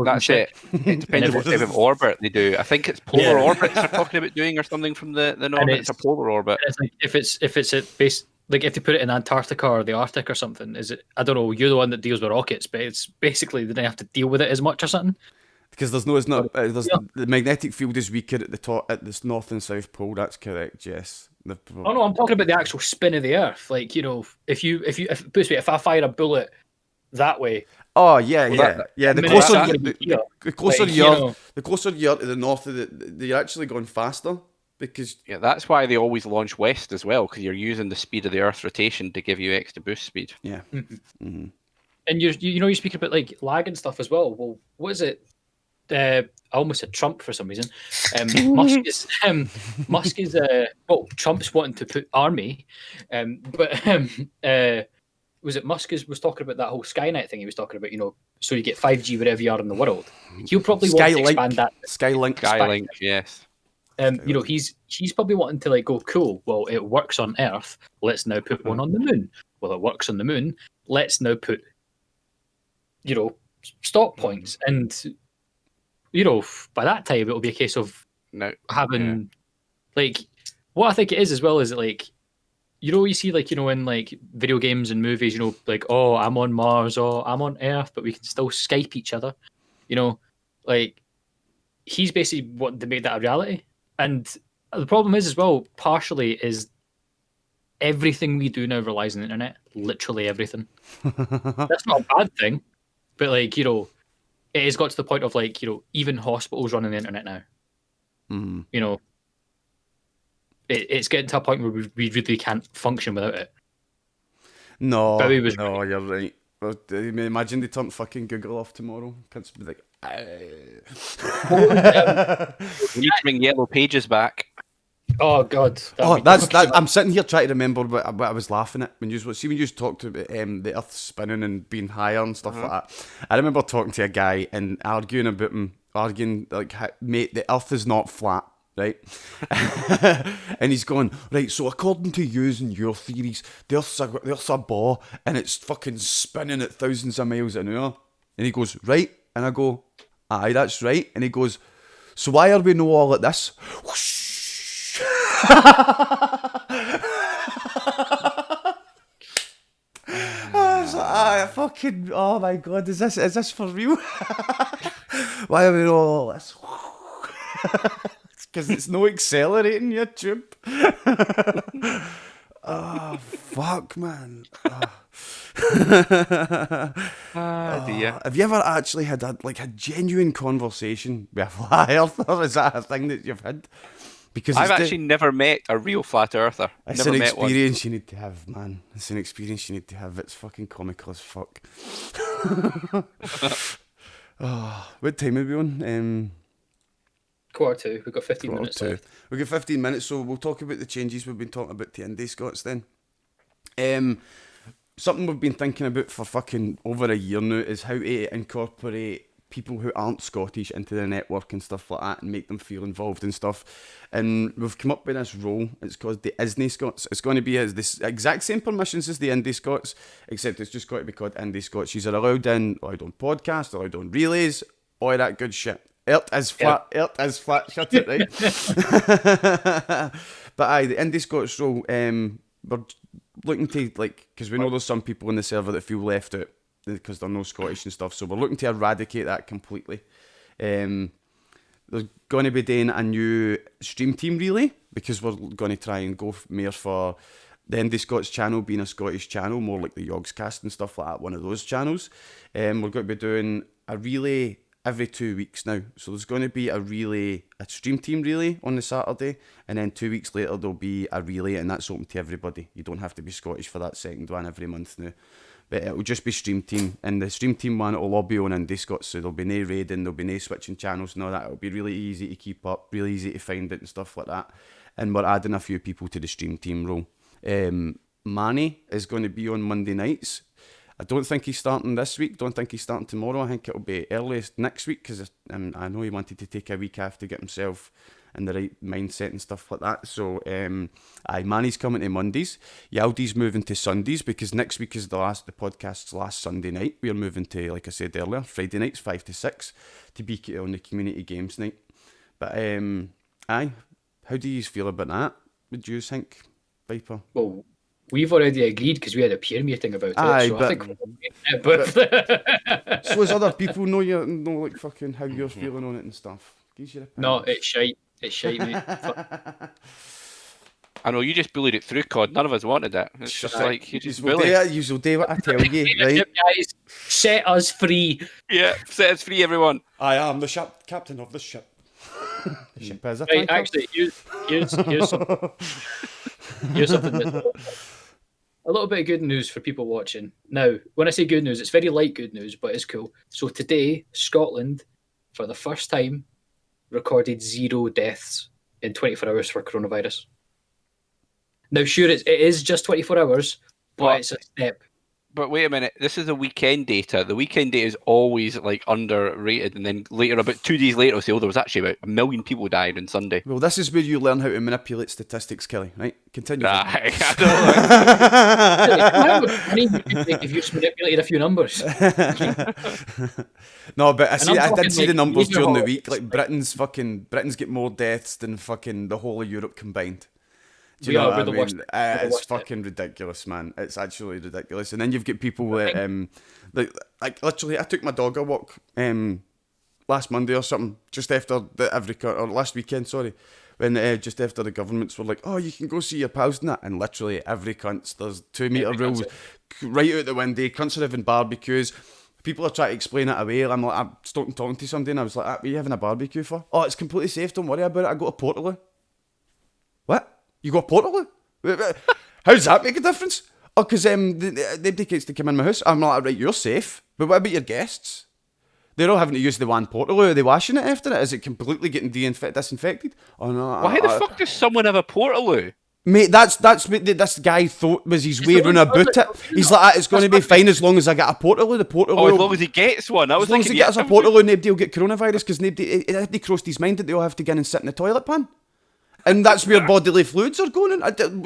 that's it. It depends on what type of orbit they do. I think it's polar orbits they're talking about doing or something from the north. It's a polar orbit. It's like if it's at base, like if they put it in Antarctica or the Arctic or something, is it? I don't know. You're the one that deals with rockets, but it's basically they don't have to deal with it as much or something. Because the magnetic field is weaker at the top, at this north and south pole. That's correct. Yes. Oh no, I'm talking about the actual spin of the Earth. Like, you know, if I fire a bullet that way. Oh yeah. The closer you're to the north of you're actually going faster because that's why they always launch west as well, because you're using the speed of the Earth's rotation to give you extra boost speed. Yeah. Mm-hmm. And you speak about like lag and stuff as well. Well, what is it? I almost said Trump for some reason. Musk is Trump's wanting to put army, was it Musk was talking about that whole Skynet thing he was talking about, you know, so you get 5G wherever you are in the world. He'll probably want to expand that. Skylink, yes. You know, he's probably wanting to like go, cool, well, it works on Earth, let's now put one on the moon. Well, it works on the moon, let's now put, you know, stop points. And you know, by that time, it'll be a case of having, like, what I think it is as well is that, like, you know, you see, like, you know, in, like, video games and movies, you know, like, oh, I'm on Mars, or I'm on Earth, but we can still Skype each other. You know, like, he's basically wanting to make that a reality. And the problem is, as well, partially, is everything we do now relies on the internet. Literally everything. That's not a bad thing, but, like, you know, it has got to the point of, like, you know, even hospitals running the internet now. Mm-hmm. You know, it's getting to a point where we really can't function without it. No, you're right. Well, imagine they turn fucking Google off tomorrow. Can't be like, we need to bring Yellow Pages back. Oh God! I'm sitting here trying to remember what I was laughing at when you talked about the Earth spinning and being higher and stuff like that. I remember talking to a guy and arguing like, mate, the Earth is not flat, right? And he's going, right, so according to yous and your theories, the Earth's a ball and it's fucking spinning at thousands of miles an hour. And he goes, right, and I go, aye, that's right. And he goes, so why are we no all at this? Whoosh. I was like, fucking, oh my God, is this for real? Why are we all this? Because it's no accelerating, YouTube. Oh, fuck, man. Dear. Have you ever actually had a genuine conversation with a flat earther? Is that a thing that you've had? Because I've actually never met a real flat earther. It's an experience you need to have, man. It's an experience you need to have. It's fucking comical as fuck. What time are we on? Quarter 2. We've got 15 Quarter minutes 2. left. We've got 15 minutes, so we'll talk about the changes we've been talking about to IndiScots then. Something we've been thinking about for fucking over a year now is how to incorporate people who aren't Scottish into the network and stuff like that and make them feel involved and stuff. And we've come up with this role. It's called the IndiScots. It's going to be this exact same permissions as the IndiScots, except it's just got to be called IndiScots. You're allowed on podcasts, allowed on relays, all that good shit. Earth is flat, shut it, right? But aye, the IndiScots role, we're looking to, like, because we know there's some people in the server that feel left out because they're no Scottish and stuff, so we're looking to eradicate that completely. There's going to be doing a new stream team relay, because we're going to try and go more for the IndiScots channel being a Scottish channel, more like the Yogscast and stuff like that, one of those channels. We're going to be doing a relay every 2 weeks now. So there's going to be a stream team relay on the Saturday, and then 2 weeks later there'll be a relay, and that's open to everybody. You don't have to be Scottish for that second one every month now. But it'll just be stream team, and the stream team one it'll all be on IndiScots, so there'll be no raiding, there'll be no switching channels and all that. It'll be really easy to keep up, really easy to find it and stuff like that. And we're adding a few people to the stream team role. Manny is going to be on Monday nights. I don't think he's starting this week, don't think he's starting tomorrow. I think it'll be earliest next week, because I know he wanted to take a week off to get himself in the right mindset and stuff like that. So, Manny's coming to Mondays. Yaldi's moving to Sundays, because next week is the podcast's last Sunday night. We're moving to, like I said earlier, Friday nights, 5 to 6, to be on the community games night. But, how do you feel about that? What do you think, Viper? Well, we've already agreed because we had a peer meeting about it. So I think so as other people know like fucking how you're feeling on it and stuff. No, it's shite. It's shite, mate. I know, you just bullied it through, COD. None of us wanted it. It's just like, you just bully. You'll do what I tell you, right? Guys, set us free. Yeah, set us free, everyone. I am the captain of the ship. The ship is a right, actually, here's something. Here's something that's a little bit of good news for people watching. Now, when I say good news, it's very light good news, but it's cool. So today, Scotland, for the first time, recorded 0 deaths in 24 hours for coronavirus. Now, sure, it is just 24 hours, but it's a step. But wait a minute, this is the weekend data. The weekend data is always like underrated, and then later, about 2 days later, I'll say, there was actually about 1 million people died on Sunday. Well, this is where you learn how to manipulate statistics, Kelly, right? Continue. I if you've manipulated a few numbers. No, but I did see the numbers during the week. Like, Britain's get more deaths than fucking the whole of Europe combined. Do you know what I mean? It's fucking ridiculous, man. It's actually ridiculous. And then you've got people that, like literally, I took my dog a walk last Monday or something, just after last weekend, sorry, when just after the governments were like, oh, you can go see your pals and that, and literally every cunt, there's 2 metre rules right out the window, cunts are having barbecues. People are trying to explain it away. I'm talking to somebody, and I was like, what are you having a barbecue for? Oh, it's completely safe, don't worry about it. I go to Portaloo. What? You got Portaloo? How does that make a difference? Oh, because nobody gets to come in my house. I'm like, right, you're safe. But what about your guests? They're all having to use the one Portaloo. Are they washing it after it? Is it completely getting disinfected? Oh no! Why the fuck does someone have a Portaloo? Mate, that's what this guy thought was his way around about it. He's like, it's going to be fine as long as I get a Portaloo. The Portaloo. Oh, as long as he gets one. As long as he gets a Portaloo, nobody will get coronavirus, because nobody crossed his mind that they all have to get in and sit in the toilet pan. And that's where bodily fluids are going in.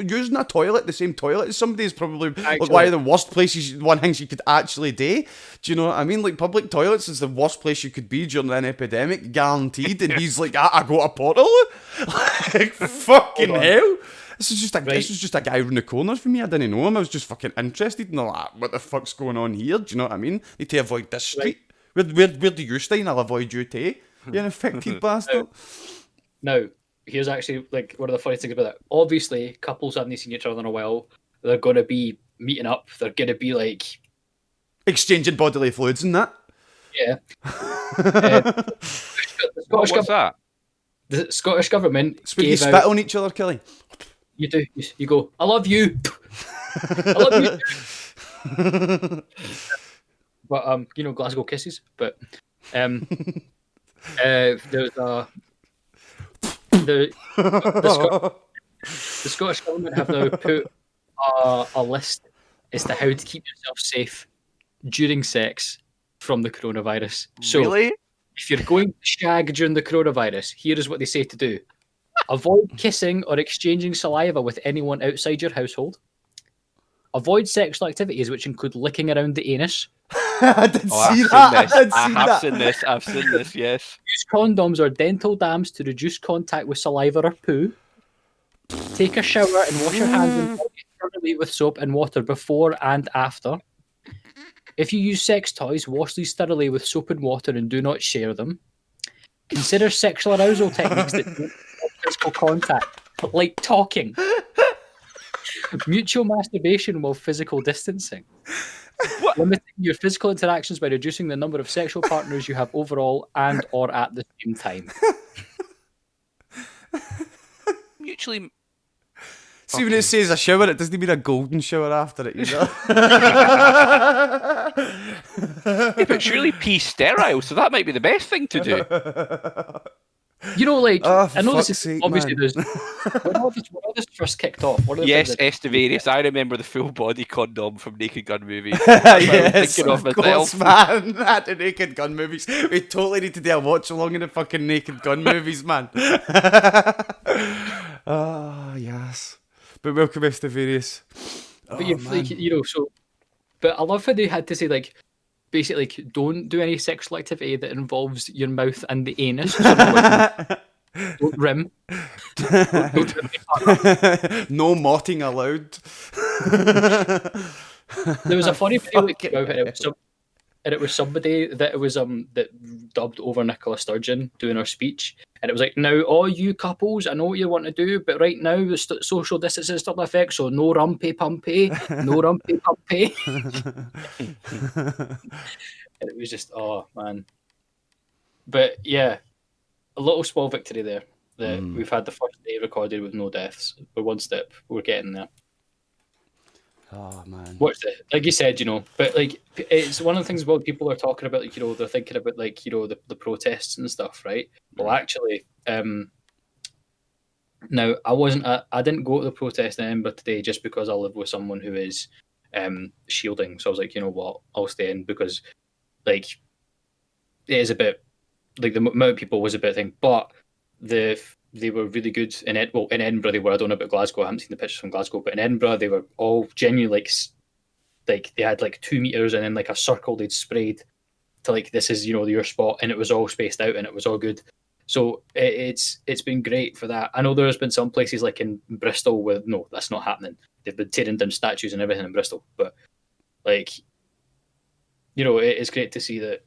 Using a toilet, the same toilet as somebody, is probably one of the worst places, things you could actually do. Do you know what I mean? Like, public toilets is the worst place you could be during an epidemic, guaranteed. And he's like, I go to Portaloo? Like, fucking hell. This is just a guy around the corner for me. I didn't know him. I was just fucking interested in what the fuck's going on here. Do you know what I mean? Need to avoid this street. Where do you stay? And I'll avoid you too. You infected bastard. No. Here's actually like one of the funny things about it. Obviously, couples haven't seen each other in a while. They're going to be meeting up. They're going to be like exchanging bodily fluids and that. Yeah. What's that? The Scottish government. It's when you spit on each other, Kelly. You do. You go, I love you. I love you. But Glasgow kisses. But there's the Scottish government have now put a list as to how to keep yourself safe during sex from the coronavirus. So, Really? if you're going to shag during the coronavirus, here is what they say to do. Avoid kissing or exchanging saliva with anyone outside your household. Avoid sexual activities which include licking around the anus. I did see that. I've seen this, yes. Use condoms or dental dams to reduce contact with saliva or poo. Take a shower and wash your hands and body thoroughly with soap and water before and after. If you use sex toys, wash these thoroughly with soap and water and do not share them. Consider sexual arousal techniques that don't involve physical contact, like talking. Mutual masturbation while physical distancing. Limiting your physical interactions by reducing the number of sexual partners you have overall and or at the same time. Mutually. See, when it says a shower, it doesn't mean a golden shower after it either. Yeah, but surely pee's sterile, so that might be the best thing to do. You know, like, I know this is sake, obviously man. when all this first kicked off. One of the Yes, things that- Estevarius, I remember the full body condom from Naked Gun movies. Yes, thinking of of course, myself. man. The Naked Gun movies. We totally need to do a watch along in the fucking Naked Gun movies, man. Ah, yes. But welcome, Estevarius. But you've, like, you know, so. But I love how they had to say, like, basically, like, don't do any sexual activity that involves your mouth and the anus. So don't rim. Don't rim your partner. No motting allowed. There was a funny video that came out, and it was somebody that was that dubbed over Nicola Sturgeon doing her speech, and it was like, now all you couples, I know what you want to do, but right now the social distancing is still in effect, so no rumpy pumpy, no rumpy pumpy. And it was just, oh man. But yeah, a little small victory there. That we've had the first day recorded with no deaths. We're one step. We're getting there. Oh man. What's it? Like you said, you know, but like it's one of the things about people are talking about, like, you know, they're thinking about, like, you know, the protests and stuff, right? Well, actually, now I didn't go to the protest in Edinburgh today just because I live with someone who is shielding. So I was like, you know what, I'll stay in because, like, it is a bit, like, the amount of people was a bit thing, but they were really good in Edinburgh they were. I don't know about Glasgow. I haven't seen the pictures from Glasgow, but in Edinburgh they were all genuinely like they had like 2 meters and then like a circle they'd sprayed to, like, this is, you know, your spot, and it was all spaced out and it was all good. So it's been great for that. I know there's been some places like in Bristol where no, that's not happening. They've been tearing down statues and everything in Bristol, but, like, you know, it's great to see that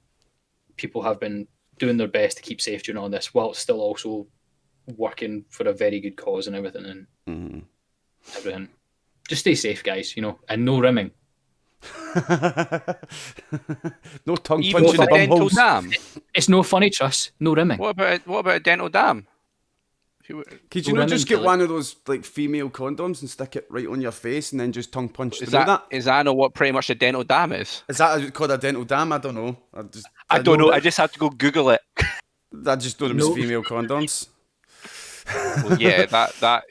people have been doing their best to keep safe during all this, while still also working for a very good cause and everything. And everything. Just stay safe, guys, you know, and no rimming. No tongue Even punching with a bum dental holes. dam. It's no funny, Truss. No rimming. What about a dental dam? Could you not just get one of those, like, female condoms and stick it right on your face and then just tongue punch through that? Is that not what pretty much a dental dam is? Is that called a dental dam? I don't know. I don't know. I just have to go Google it. I just thought it was female condoms. Well, yeah,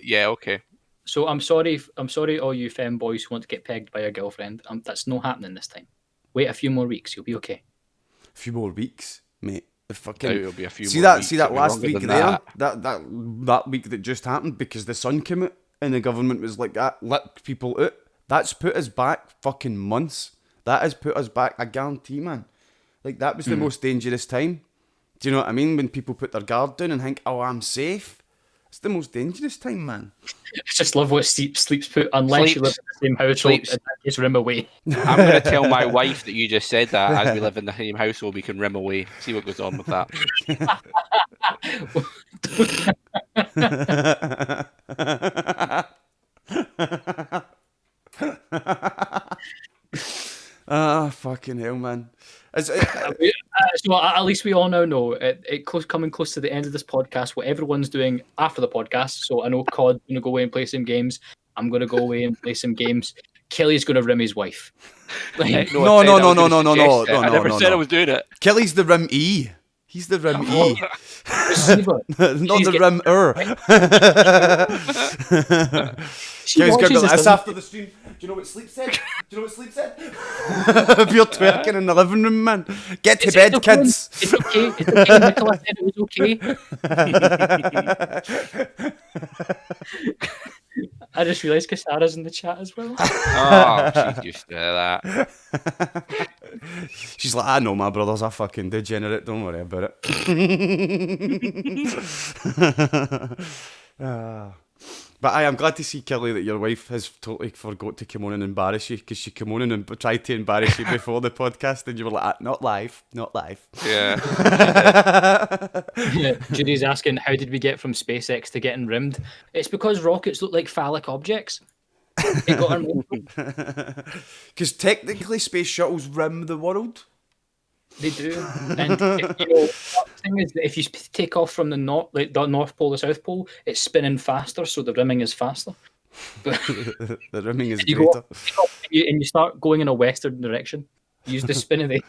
yeah, okay. So I'm sorry, all you femboys who want to get pegged by your girlfriend. That's not happening this time. Wait a few more weeks, you'll be okay. A few more weeks, mate. The fucking It'll be a few see more that weeks. see that It'll be last longer week than there. that. That week that just happened because the sun came out and the government was like that, let people out. That's put us back fucking months. That has put us back, I guarantee, man. Like, that was the most dangerous time. Do you know what I mean? When people put their guard down and think, oh, I'm safe. It's the most dangerous time, man. I just love what sleeps put, unless you live in the same household and just rim away. I'm going to tell my wife that you just said that as we live in the same household, we can rim away. See what goes on with that. Ah, fucking hell, man. So at least we all now know coming close to the end of this podcast, what everyone's doing after the podcast. So I know COD's going to go away and play some games. I'm going to go away and play some games. Kelly's going to rim his wife. No. I never said I was doing it. Kelly's the rim E. He's the rim E. Receiver. Not the rim Guys, watches Google this, this doesn't after the stream. Do you know what sleep said? If you're twerking in the living room, man. Get to bed, kids. It's okay. It's okay. Nicola said it was okay. I just realised Cassara's in the chat as well. Oh, she's used to that. She's like, I know my brother's a fucking degenerate, don't worry about it. But I am glad to see, Kelly, that your wife has totally forgot to come on and embarrass you, because she came on and tried to embarrass you before the podcast, and you were like, not live. Yeah. Judy's asking, how did we get from SpaceX to getting rimmed? It's because rockets look like phallic objects. It got rimmed. Because technically space shuttles rim the world. They do. And the thing is that if you take off from the North Pole, the South Pole, it's spinning faster, so the rimming is faster. The rimming is you greater. And you start going in a western direction. Use the spin of the...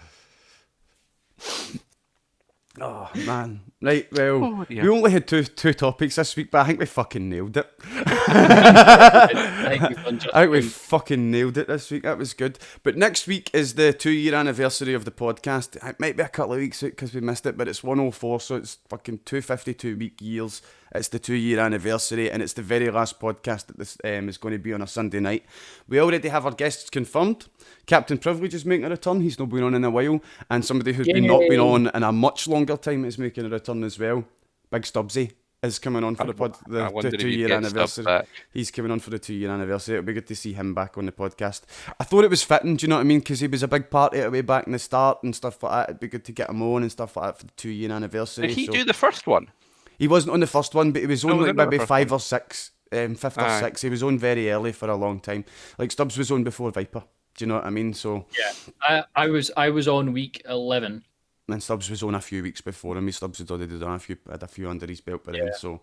Oh, man. Right, well, we only had two topics this week, but I think we fucking nailed it. I think we fucking nailed it this week. That was good. But next week is the 2-year anniversary of the podcast. It might be a couple of weeks out because we missed it, but it's 104, so it's fucking 252 week years. It's the 2-year anniversary, and it's the very last podcast that this is going to be on a Sunday night. We already have our guests confirmed. Captain Privilege is making a return. He's not been on in a while. And somebody who's not been on in a much longer time is making a return as well. Big Stubbsy is coming on for the 2-year anniversary. He's coming on for the 2-year anniversary. It'll be good to see him back on the podcast. I thought it was fitting, do you know what I mean? Because he was a big part of it way back in the start and stuff like that. It'd be good to get him on and stuff like that for the 2-year anniversary. Did he do the first one? He wasn't on the first one, but he was on like maybe 5 or 6, 5th or 6. He was on very early for a long time. Like Stubbs was on before Viper. Do you know what I mean? So yeah, I was on week 11. And Stubbs was on a few weeks before him. Stubbs had already done had a few under his belt by then. So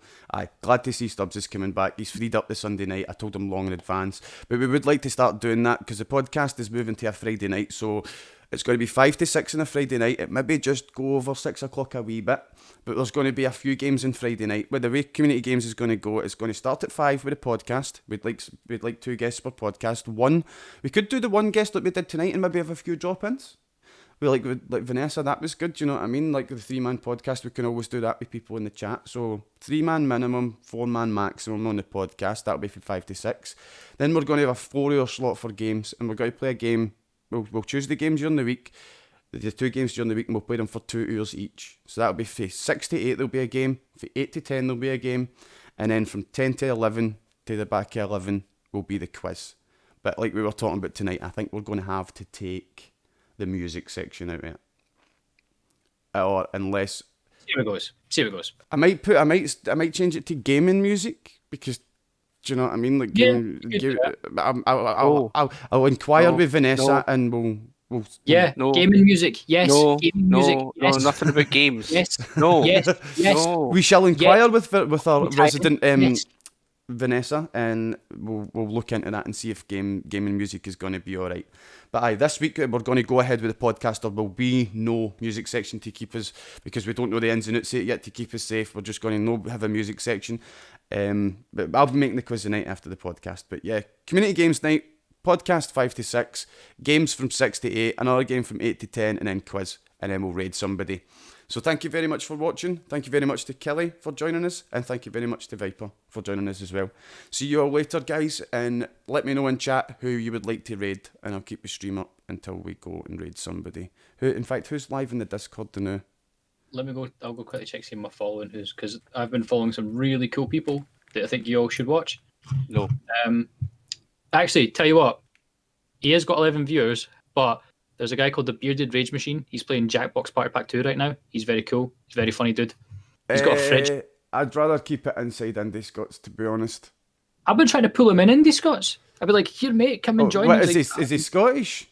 glad to see Stubbs is coming back. He's freed up the Sunday night. I told him long in advance. But we would like to start doing that because the podcast is moving to a Friday night. So it's going to be 5 to 6 on a Friday night. It maybe just go over 6 o'clock a wee bit. But there's going to be a few games on Friday night. Where the way Community Games is going to go, it's going to start at 5 with a podcast. We'd like 2 guests per podcast. We could do the 1 guest like we did tonight and maybe have a few drop-ins. Like Vanessa, that was good, do you know what I mean? Like the 3-man podcast, we can always do that with people in the chat. So 3-man minimum, 4-man maximum on the podcast. That'll be from 5 to 6. Then we're going to have a 4-hour slot for games, and we're going to play a game. We'll choose the games during the week. The 2 games during the week, and we'll play them for 2 hours each. So that'll be from 6 to 8 there'll be a game. From 8 to 10 there'll be a game. And then from 10 to 11 to the back of 11 will be the quiz. But like we were talking about tonight, I think we're going to have to take the music section out of it. Or unless... See how it goes. I might change it to gaming music, because... Do you know what I mean? Like, I'll inquire with Vanessa and we'll gaming music. Yes, gaming music. Yes. No, nothing about games. Yes, no, yes. No. We shall inquire with our resident Vanessa, and we'll look into that and see if gaming music is going to be all right. But this week we're going to go ahead with the podcast. There will be no music section to keep us, because we don't know the ins and outs of it yet, to keep us safe. We're just going to have a music section. But I'll be making the quiz tonight after the podcast. But yeah, Community Games night, podcast 5 to 6, games from 6 to 8, another game from 8 to 10, and then quiz, and then we'll raid somebody. So thank you very much for watching. Thank you very much to Kelly for joining us, and thank you very much to Viper for joining us as well. See you all later, guys, and let me know in chat who you would like to raid, and I'll keep the stream up until we go and raid somebody. Who's live in the Discord now? Let me go. I'll go quickly check see my following because I've been following some really cool people that I think you all should watch. No. Actually, tell you what, he has got 11 viewers, but there's a guy called the Bearded Rage Machine. He's playing Jackbox Party Pack 2 right now. He's very cool. He's a very funny dude. He's got a fridge. I'd rather keep it inside IndiScots, to be honest. I've been trying to pull him in IndiScots. I'd be like, here, mate, come and join. What, is he Scottish?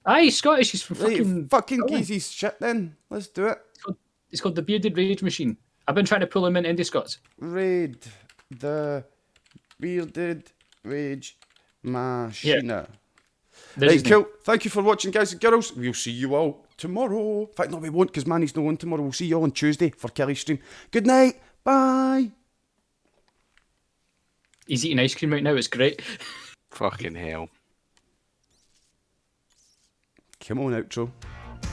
Aye, he's Scottish. He's from fucking Geezy's shit then. Let's do it. It's called the Bearded Rage Machine. I've been trying to pull him in IndiScots. Raid the Bearded Rage Machine. Yeah. Right, cool. Thank you for watching, guys and girls. We'll see you all tomorrow. In fact, no, we won't, because Manny's not on tomorrow. We'll see you all on Tuesday for Kelly's stream. Good night. Bye. He's eating ice cream right now. It's great. Fucking hell. Come on, outro.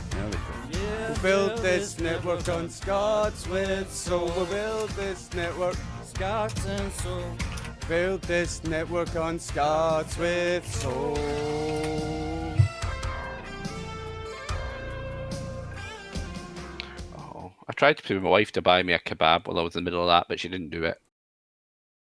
There we go. We'll build this network on Scots with soul. We'll build this network, Scots and soul. Build this network on Scots with soul. Oh, I tried to put my wife to buy me a kebab while I was in the middle of that, but she didn't do it.